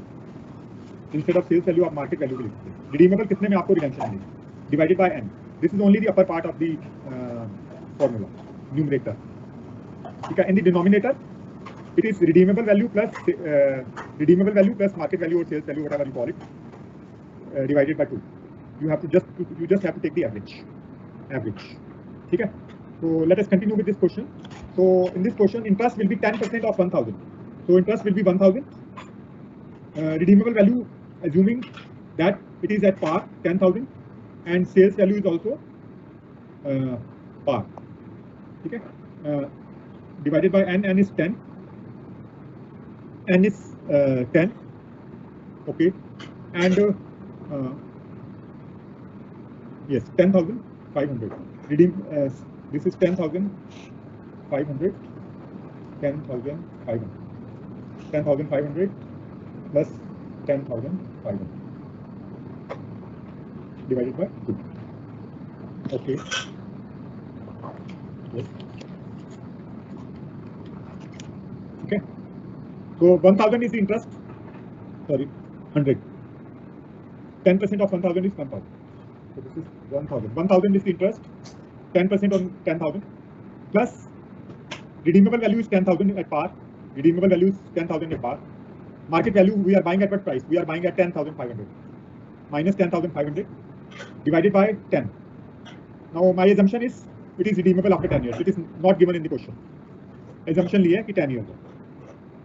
instead of sales value or market value. Redeemable कितने में आपको redemption मिलेगी? Divided by n. This is only the upper part of the formula, numerator. In the denominator, it is redeemable value plus market value or sales value, whatever you call it, divided by 2. You just have to take the average. Okay. So let us continue with this question. So in this question, interest will be 10% of 1,000. So interest will be 1,000. Redeemable value, assuming that it is at par, 10,000, and sales value is also par. Okay. Divided by n. N is 10. N is 10. Okay. And yes, 10,500. Redeem. This is 10,500. 10,500. 10,500 plus 10,500 divided by 2. Okay. Yes. Okay. So 1,000 is the interest. Sorry, 100. 10% of 1,000 is 1,000. So this is 1,000. 1,000 is the interest. 10% on 10,000 plus redeemable value is 10,000 at par. Redeemable value is 10,000 at par. Market value, we are buying at what price? We are buying at 10,500 minus 10,500 divided by 10. Now my assumption is it is redeemable after 10 years. It is not given in the question. Assumption लिया कि 10 years है.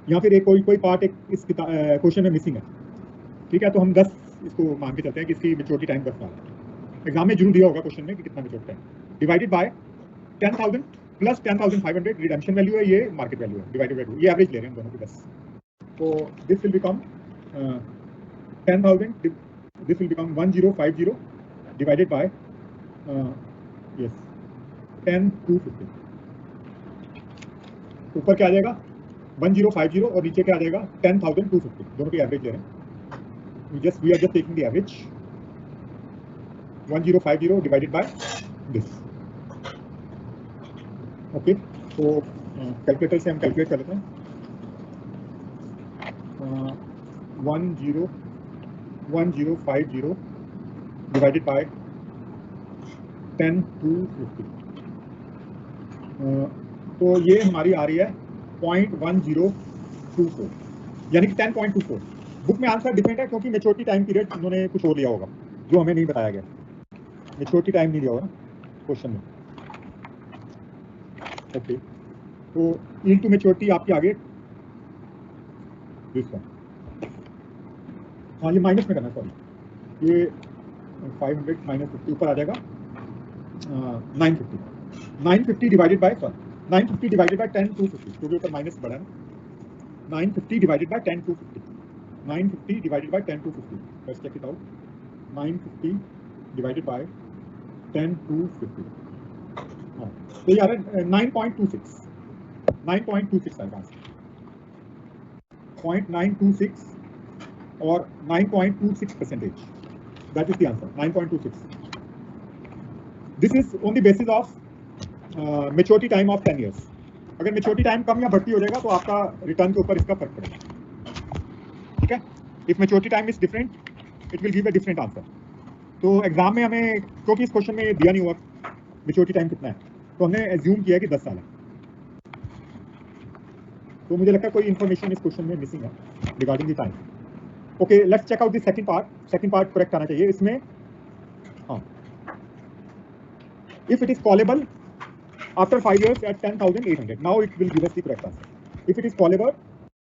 यहाँ फिर एक कोई part इस question में missing है. ठीक है, तो हम 10 इसको मान के चलते हैं कि इसकी मेच्योरिटी टाइम 10 साल है. एग्जाम में जरूर दिया होगा क्वेश्चन में कि कितना maturity time. Divided by 10,000 plus 10,500 redemption value है, ये मार्केट वैल्यू है, डिवाइडेड बाय 2. ये एवरेज ले रहे हैं दोनों की 10. So this will become 10,000. This will become 1050 divided by yes 10,250. ऊपर क्या आ जाएगा 1050 और नीचे क्या आ जाएगा 10,250. दोनों की एवरेज ले रहे हैं. We are just taking the average. 1050 divided by this. Okay. So calculator से हम कैलकुलेट कर लेते हैं. 1050 divided by 10,250. तो ये हमारी आ रही है 0.1024, यानी कि 10.24. बुक में आंसर डिफरेंट है क्योंकि मेच्योरिटी टाइम पीरियड उन्होंने कुछ और लिया होगा जो हमें नहीं बताया गया. मेच्योरिटी टाइम नहीं लिया होगा क्वेश्चन में. ओके. तो यील्ड टू मेच्योरिटी आपकी आगे दिस वन. हाँ, ये माइनस में करना, सॉरी. ये 500 माइनस 50 ऊपर आ जाएगा 950. 950 डिवाइडेड बाय 950 डिवाइडेड बाय 10,250 क्योंकि ऊपर माइनस बढ़ा है. 950 divided by 10,250. 950 divided by 10,250. Let's check it out. 950 divided by 10,250. हाँ, तो ये आ रहा है 9.26. 9.26 आएगा. 0.926 or 9.26%. That is the answer. 9.26. This is on the basis of maturity time of 10 years. अगर मेच्योरिटी टाइम कम या बढ़ती हो जाएगा तो आपका रिटर्न के ऊपर इसका फर्क पड़ेगा, ठीक है। If maturity time is different it will give a different answer. तो एग्जाम में हमें, क्योंकि इस क्वेश्चन में दिया नहीं हुआ मेच्योरिटी टाइम कितना है, तो हमने एज्यूम किया कि 10 साल है। तो मुझे लगता है कोई इन्फॉर्मेशन इस क्वेश्चन में मिसिंग है regarding the time. Okay, let's check out the second part. Second part correct आना चाहिए इसमें। हाँ, if it is callable after 5 years at 10,800, now it will give us the correct answer. If it is callable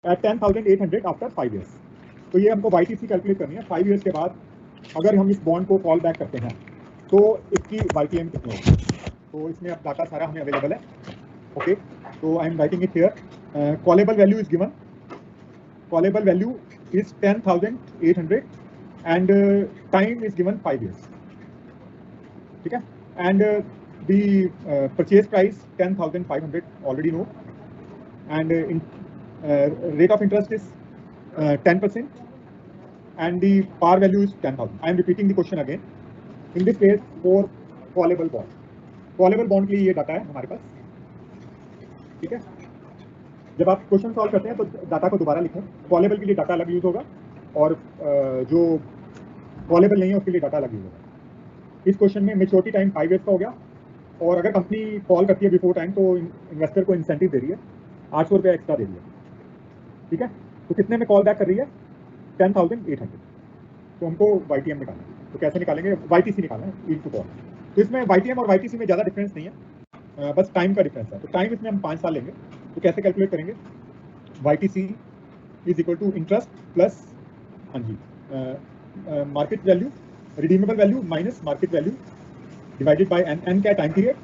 at 10,800 after 5 years, तो ये हमको YTC calculate करनी है। 5 years के बाद अगर हम इस बॉन्ड को कॉल बैक करते हैं तो इसकी YTM कितनी होगी। तो इसमें अब डाटा सारा हमें अवेलेबल है। ओके, तो I am writing it here. Callable value is given, callable value is 10,800 and time is given 5 years, ठीक है। And the purchase price 10,500 already know, and rate of interest is 10%, and the par value is 10,000. I am repeating the question again. In this case, for callable bond, callable bond के लिए ये data है हमारे पास, ठीक है। जब आप question solve करते हैं तो डाटा को दोबारा लिखें। कॉलेबल के लिए डाटा अलग यूज होगा और जो कॉलेबल नहीं है उसके लिए डाटा अलग यूज होगा। इस क्वेश्चन में मेच्योरिटी टाइम 5 years का हो गया, और अगर कंपनी कॉल करती है बिफोर टाइम तो इन्वेस्टर को इंसेंटिव दे रही है, 800 रुपये एक्स्ट्रा दे रही है, ठीक है। तो कितने में कॉल बैक कर रही है, 10,800। तो हमको YTM निकालना है। तो कैसे निकालेंगे, YTC निकालना है इनटू कॉल। तो इसमें YTM और YTC में ज़्यादा डिफरेंस नहीं है, बस टाइम का डिफरेंस है। तो टाइम इसमें हम 5 साल लेंगे। तो कैसे कैलकुलेट करेंगे, YTC is equal to interest plus, हाँ जी, market value, redeemable value minus market value divided by n क्या time period,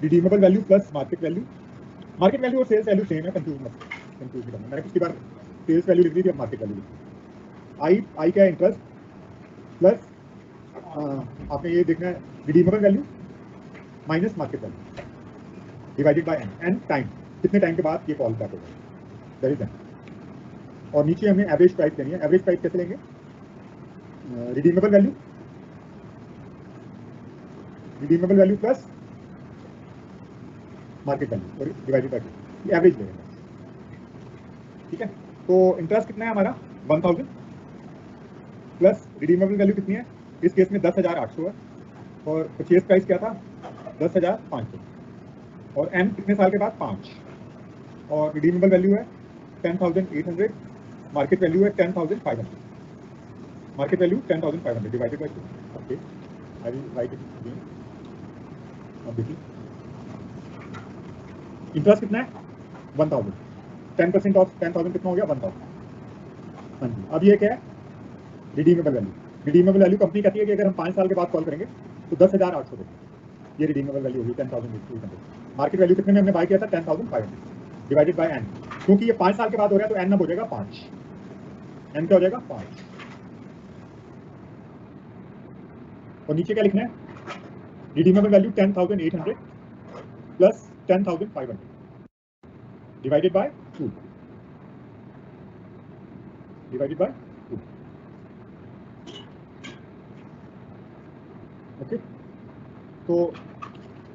redeemable value plus market value. Market value और सेल्स वैल्यू सेम है, कंफ्यूज करना। मैंने पिछली बार सेल्स वैल्यू लिख दी थी, अब मार्केट वैल्यू लिखी। आई क्या है, इंटरेस्ट प्लस आपने ये देखना है redeemable value minus market value divided by n time, कितने टाइम के बाद ये कॉल बैक होगा, दैट इज n। और नीचे हमें एवरेज प्राइस देनी है। एवरेज प्राइस कैसे लेंगे, redeemable value plus market value divided by average लेंगे, ठीक है। तो इंटरेस्ट कितना है हमारा 1000 प्लस रिडीमेबल वैल्यू कितनी है, इस केस में 10,800 है, और परचेज प्राइस क्या था 10,500, और एन कितने साल के बाद 5, और रिडीमेबल वैल्यू है 10,800, मार्केट वैल्यू है 10,500, market value 10,500 divided by 2। Okay, I will write it again. अब देखिए इंटरेस्ट कितना है 1000, 10% ऑफ 10,000 कितना हो गया 1000। हाँ जी, अब ये क्या है redeemable value. Redeemable value company कहती है कि अगर हम 5 साल के बाद कॉल करेंगे तो 10,800 देंगे, ये रिडीमेबल वैल्यू होगी 10,800। मार्केट वैल्यू कितने में हमने बाय किया था 10,500 डिवाइडेड बाय n, क्योंकि ये 5 साल के बाद हो रहा है तो n अब हो जाएगा 5, n क्या हो जाएगा 5। और नीचे क्या लिखना है, redeemable value 10,800 plus 10,500 divided by 2, divided by 2। Okay, तो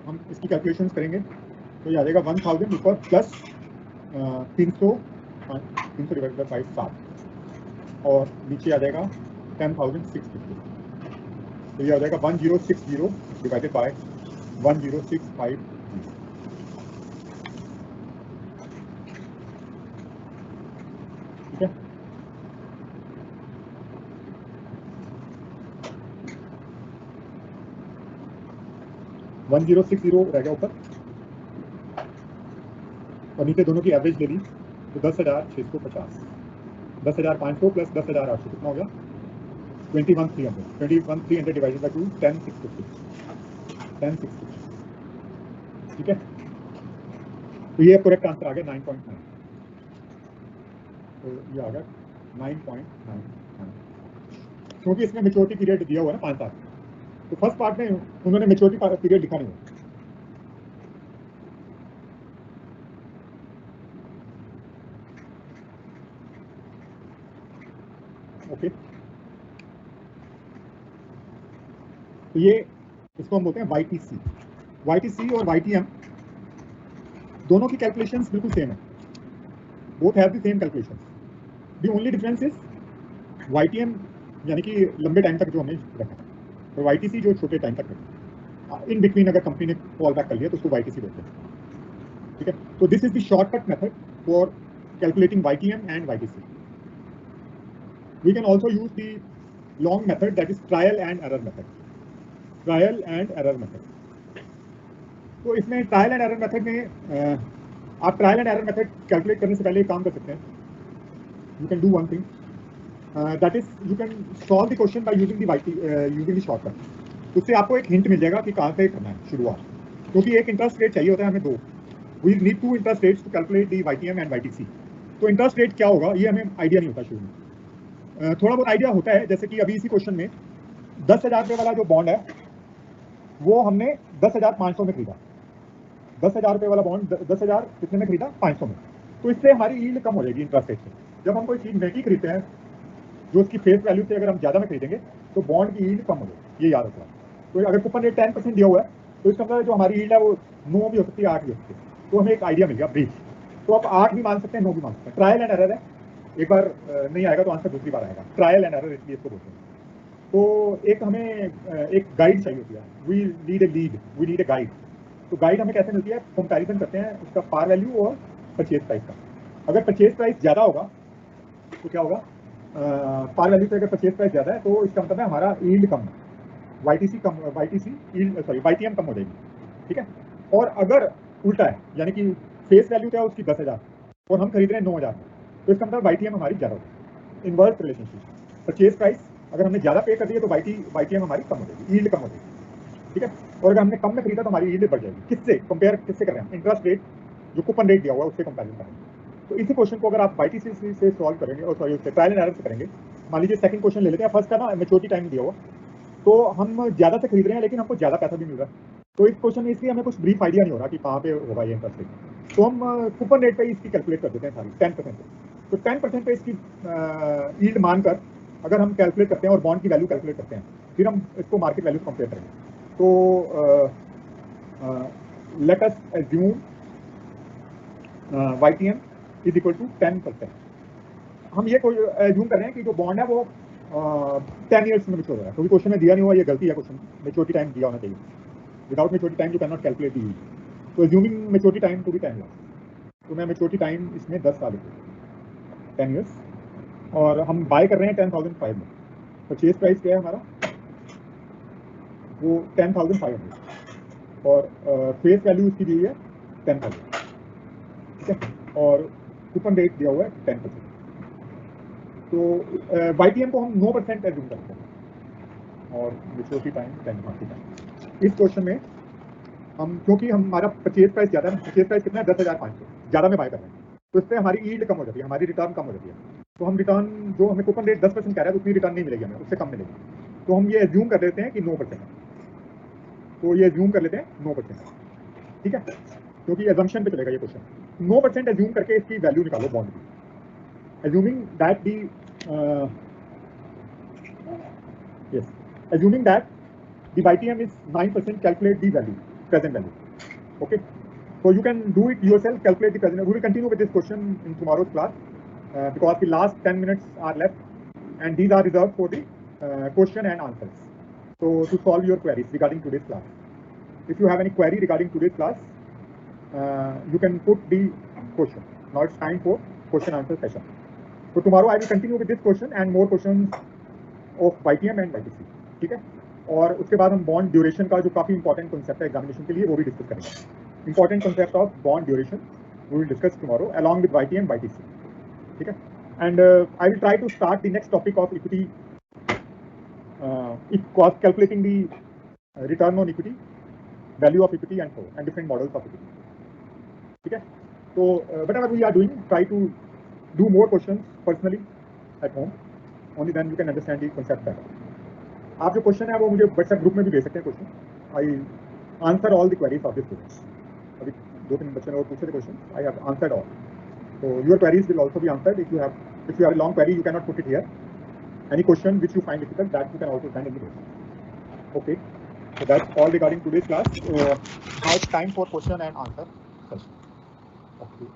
हम इसकी कैलकुलेशंस करेंगे तो ये आ जाएगा 1000 ऊपर प्लस 300 डिवाइडेड बाय 7, और नीचे आ जाएगा 10,650। तो ये आ जाएगा 1060 डिवाइडेड बाय 1065। ठीक है, वन 1060 रह गया ऊपर, और नीचे दोनों की एवरेज ले ली तो 10,650, 10,500 प्लस 10,800 कितना हो गया 21,300 डिवाइडेड बाय 2, 10,650। ठीक है, तो ये करेक्ट आंसर आ गया 9.9। तो ये आ गया 9.9, क्योंकि इसमें मेच्योरिटी पीरियड दिया हुआ है ना 5 साल। तो फर्स्ट पार्ट में उन्होंने मेच्योरिटी पीरियड लिखा नहीं हुआ। ओके, तो ये इसको हम बोलते हैं YTC, YTC और YTM दोनों की कैलकुलेशंस बिल्कुल सेम है, both have the same calculations. The only difference is YTM यानी कि लंबे टाइम तक जो हमने रखा है, और YTC जो छोटे टाइम तक रखा, इन बिटवीन अगर कंपनी ने कॉल बैक कर लिया तो उसको YTC बोलते हैं, ठीक है। तो this is the shortcut method for calculating YTM and YTC। We can also use the long method, that is trial and error method, trial and error method. तो इसमें ट्रायल एंड एरर मेथड में आप trial and error method calculate करने से पहले एक काम कर सकते हैं, you can do one thing, that is you can solve the question by using the shortcut. उससे आपको एक हिंट मिल जाएगा कि कहाँ से करना है शुरुआत, क्योंकि एक इंटरेस्ट रेट चाहिए होता है हमें दो, we need 2 interest rates to calculate the YTM and YTC। तो इंटरेस्ट रेट क्या होगा ये हमें आइडिया नहीं होता शुरू में, थोड़ा बहुत आइडिया होता है, जैसे कि अभी इसी क्वेश्चन में 10,000 रुपये वाला जो बॉन्ड है वो हमने 10,500 में खरीदा, 10,000 रुपये वाला बॉन्ड 10,000 कितने में खरीदा, 500 में। तो इससे हमारी यील्ड कम हो जाएगी इंटरेस्ट रेट से। जब हम कोई चीज़ महंगी खरीदते हैं जो उसकी फेस वैल्यू से अगर हम ज़्यादा में खरीदेंगे तो बॉन्ड की यील्ड कम हो जाएगी, ये याद रखना। तो अगर कूपन रेट 10% दिया हुआ है तो इसका मतलब जो हमारी यील्ड है वो 9 भी हो सकती है, 8 भी हो सकती है। तो हमें एक आइडिया मिल गया ब्रीफ, तो आप 8 भी मान सकते हैं, 9 भी मान सकते हैं। ट्रायल एंड एरर है, एक बार नहीं आएगा तो आंसर दूसरी बार आएगा, ट्रायल एंड एरर इसलिए इसको बोलते हैं। तो एक हमें एक गाइड चाहिए होती है, वी नीड ए गाइड। तो गाइड हमें कैसे मिलती है, कंपैरिजन करते हैं उसका पार वैल्यू और परचेज प्राइस का। अगर परचेज प्राइस ज़्यादा होगा तो क्या होगा, पार वैल्यू से अगर परचेज प्राइस ज़्यादा है तो इसका मतलब है हमारा यील्ड कम है, YTM कम हो जाएगी, ठीक है। और अगर उल्टा है, यानी कि फेस वैल्यू क्या है उसकी 10,000 और हम खरीद रहे हैं 9,000, तो इसका मतलब YTM हमारी ज़्यादा होगी, इनवर्स रिलेशनशिप। परचेज प्राइस अगर हमने ज़्यादा पे कर दिया तो YTM हमारी कम हो जाएगी, यील्ड कम हो जाएगी, ठीक है। और अगर हमने कम में खरीदा तो हमारी यील्ड बढ़ जाएगी। किससे कंपेयर किससे कर रहे हैं, इंटरेस्ट रेट जो कूपन रेट दिया हुआ है उससे कंपेरिजन करेंगे। तो इसी क्वेश्चन को अगर आप YTC से सॉल्व करेंगे, और सॉरी उससे ट्रायल एंड एरर से करेंगे, मान लीजिए सेकंड क्वेश्चन ले लेते हैं, फर्स्ट का ना मेच्योरिटी टाइम दिया हुआ, तो हम ज़्यादा से खरीद रहे हैं लेकिन हमको ज़्यादा पैसा भी मिल रहा है। तो इस क्वेश्चन में इसलिए हमें कुछ ब्रीफ आइडिया नहीं हो रहा कि कहाँ पे होगा ये इंटरेस्ट रेट, तो हम कूपन रेट पे इसकी कैलकुलेट कर देते हैं सारी 10% पे। तो 10% पे इसकी यील्ड मानकर अगर हम कैलकुलेट करते हैं और बॉन्ड की वैल्यू कैलकुलेट करते हैं, फिर हम इसको मार्केट वैल्यू से कंपेयर करेंगे। तो let us assume YTM is equal to 10%। हम ये एज्यूम कर रहे हैं कि जो बॉन्ड है वो 10 ईयर्स में मैच्योर हो रहा है, क्योंकि क्वेश्चन में दिया नहीं हुआ, ये गलती है, क्वेश्चन मेच्योरिटी टाइम दिया होना चाहिए। Without maturity time you can not calculate the yield. तो assuming maturity time to be 10 years, तो मैं मेच्योरिटी टाइम इसमें 10 साल है, 10 ईयर्स, और हम बाय कर रहे हैं 10,500 में। परचेज प्राइस क्या है हमारा, वो 10,500 और फेस वैल्यू उसकी दी हुई है 10,000, ठीक है, और कूपन रेट दिया हुआ है 10%। तो YTM को हम 9% एज्यूम करते हैं और मेच्योरिटी टाइम 10%। इस क्वेश्चन में हम, क्योंकि हमारा परचेज प्राइस ज़्यादा है, परचेज प्राइस कितना है 10,500, ज़्यादा में बाय कर रहे हैं, तो इससे हमारी यील्ड कम हो जाती है, हमारी रिटर्न कम हो जाती है। तो हम रिटर्न जो हमें कूपन रेट 10% कह रहा है तो उतनी रिटर्न नहीं मिलेगी हमें, उससे कम मिलेगी। तो हम ये एज्यूम कर देते हैं कि 9%, तो ये एज्यूम कर लेते हैं 9%, ठीक है, क्योंकि एजम्पशन पे चलेगा ये क्वेश्चन। 9% एज्यूम करके इसकी वैल्यू निकालो बॉन्ड की, assuming that the YTM is 9%, calculate the value, present value. Okay, so you can do it yourself, calculate the present. We will continue with this question in tomorrow's class because the last 10 minutes are left and these are reserved for the question and answers. So to solve your queries regarding today's class, if you have any query regarding today's class, you can put the question. Now it's time for question answer session. So tomorrow I will continue with this question and more questions of YTM and YTC, ठीक है। और उसके बाद हम bond duration का जो काफ़ी important concept है एग्जामिनेशन के लिए वो भी डिस्कस करेंगे। Important concept of bond duration we will discuss tomorrow along with YTM YTC, ठीक है। And I will try to start the next topic of equity, calculating the return on equity, value of equity and different models of equity, ठीक है। तो whatever we are doing, try to do more questions personally at home, only then you can understand the concept better. आप जो question है वो मुझे WhatsApp group में भी दे सकते हैं question, I answer all the queries of this students. अभी 2-3 बच्चों ने और पूछे थे question, I have answered all, so your queries will also be answered. If you have a long query you cannot put it here, any question which you find difficult that you can also send in the group. Okay, So that's all regarding today's class. Now it's time for question and answer session. Okay.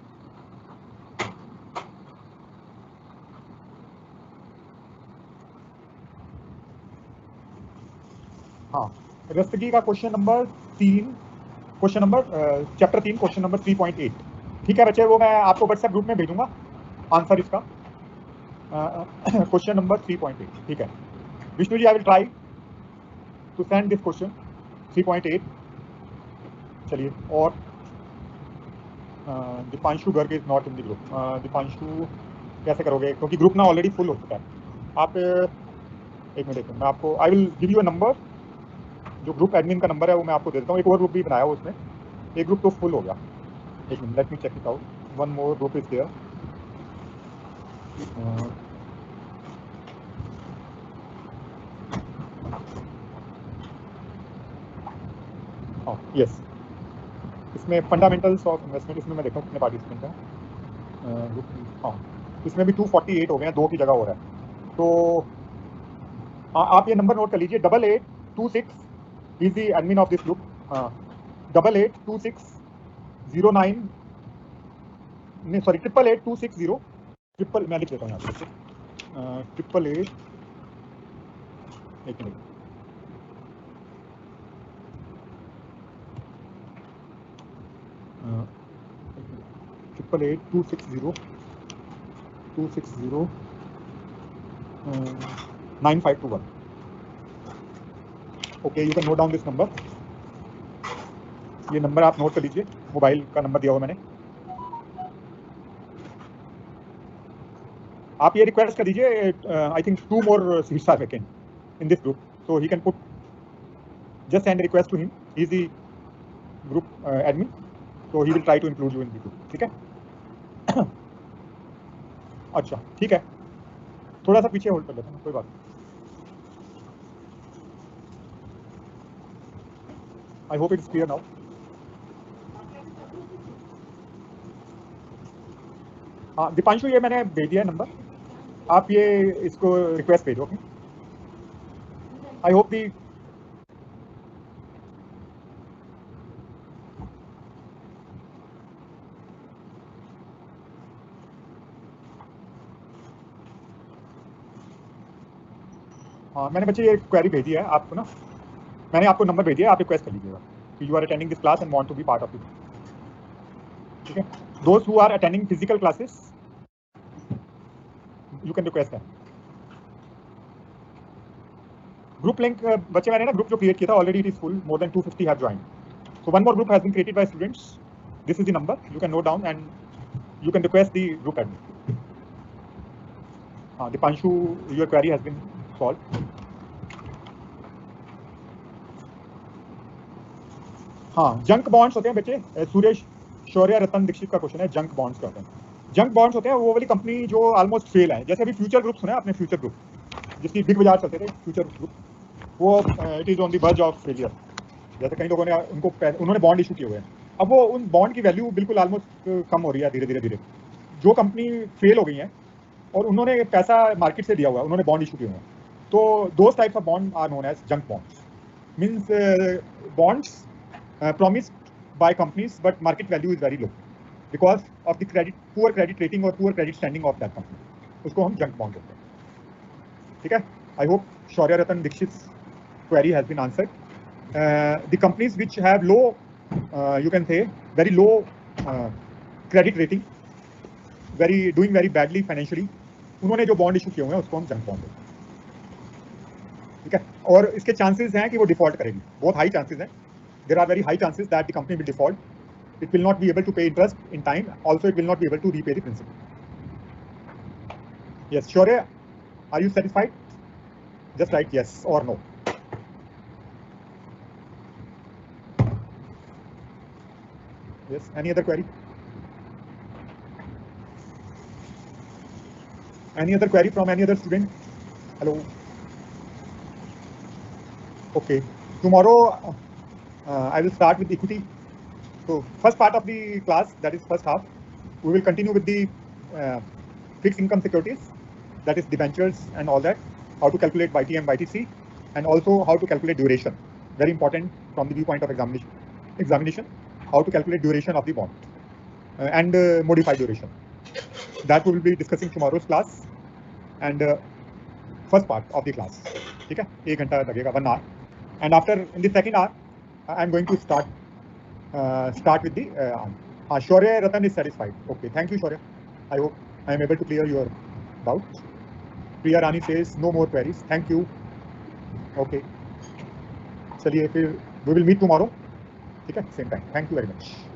हाँ, रस्तगी का question number 3, question number chapter 3 question number 3.8. ठीक है बच्चे, वो मैं आपको WhatsApp group में भेजूंगा आंसर इसका. Question number 3.8. ठीक है Vishnu ji, I will try to send this question 3.8. चलिए, और Deepanshu Garg is not in the group. Deepanshu कैसे करोगे, क्योंकि ग्रुप ना ऑलरेडी फुल हो चुका है. आप एक मिनट देखो, मैं आपको I will give you a number. जो ग्रुप एडमिन का नंबर है वो मैं आपको दे देता हूँ. एक और ग्रुप भी बनाया उसमें, एक ग्रुप तो फुल हो गया. एक minute, let me check it out. One more group is there. Yes, इसमें फंडामेंटल्स ऑफ इन्वेस्टमेंट, इसमें मैं देखता हूँ कितने पार्टिसिपेंट हैं. ग्रुप, हाँ, इसमें भी 248 हो गए हैं, 2 की जगह हो रहा है. तो आप ये नंबर नोट कर लीजिए. 8826 is the admin of this group. 882609 नहीं सॉरी 888260 ट्रिपल, मैं लिख लेता हूँ यहाँ पे 888. एक minute, triple 8260 9521. Okay, you can note down this number. ये नंबर आप नोट कर लीजिए, मोबाइल का नंबर दिया हुआ मैंने. आप ये रिक्वेस्ट कर दीजिए. I think 2 more seats are vacant in this group, so he can put, just send request to him. He is the group admin, so he will try to include you in the group. ठीक है. अच्छा ठीक है, थोड़ा सा पीछे hold कर लेता हूँ, कोई बात नहीं. आई hope it is clear now. हाँ दीपांशु, ये मैंने भेज दिया नंबर, आप ये इसको रिक्वेस्ट भेजो. ओके, आई होप दी हाँ, मैंने बच्चे ये क्वेरी भेजी है आपको ना. मैंने आपको नंबर भेज दिया, आप रिक्वेस्ट कर लीजिएगा कि you are attending this class and want to be part of it. ठीक है, दोस्त who are attending physical classes you can request them. Group link बच्चे, मैंने ना ग्रुप जो क्रिएट किया था already it is full. More than 250 have joined. So one more group has been created by students. This is the number, you can note down and you can request the group admin. हाँ Deepanshu, your query has been solve. हाँ, junk bonds होते हैं बच्चे. सुरेश शौर्य रतन दीक्षित का question है, junk bonds क्या होते हैं. जंक बॉन्ड्स होते हैं वो वाली कंपनी जो ऑलमोस्ट फेल है. जैसे अभी फ्यूचर ग्रुप सुना है आपने, फ्यूचर ग्रुप जिसकी बिग बाजार चलते थे, फ्यूचर ग्रुप, वो it is on the verge of failure. जैसे कई लोगों ने उन्होंने बॉन्ड इशू किए हुए हैं, अब वो उन बॉन्ड की वैल्यू बिल्कुल ऑलमोस्ट कम हो रही है धीरे धीरे. जो कंपनी फेल हो गई है और उन्होंने पैसा मार्केट से दिया हुआ है, उन्होंने बॉन्ड इशू किए हुए हैं, तो those types of bond are known as junk bonds. Means bonds promised by companies but market value is very low because of the poor credit rating or poor credit standing of that company. उसको हम junk bond कहते हैं. ठीक है, I hope Shaurya Ratan Dikshit's query has been answered. The companies which have low, you can say very low credit rating, doing very badly financially, उन्होंने जो bond issue किए हुए हैं उसको हम junk bond कहते हैं. ठीक है, और इसके chances हैं कि वो default करेगी, बहुत high chances हैं. There are very high chances that the company will default. It will not be able to pay interest in time. Also, it will not be able to repay the principal. Yes, Shaurya, are you satisfied? Just write yes or no. Yes, any other query? Any other query from any other student? Hello. Okay, tomorrow I will start with equity. So first part of the class, that is first half, we will continue with the fixed income securities, that is debentures and all that, how to calculate YTM, YTC, and also how to calculate duration. very important from the viewpoint of examination, how to calculate duration of the bond and modify duration. That we will be discussing tomorrow's class and first part of the class. ठीक है, 1 घंटा लगेगा, 1 hour. And after in the second hour, I am going to start with the Shaurya Ratan is satisfied. Okay, thank you Shaurya. I hope I am able to clear your doubt. Priya Rani says no more queries. Thank you. Okay. चलिए फिर we will meet tomorrow. ठीक है, same time. Thank you very much.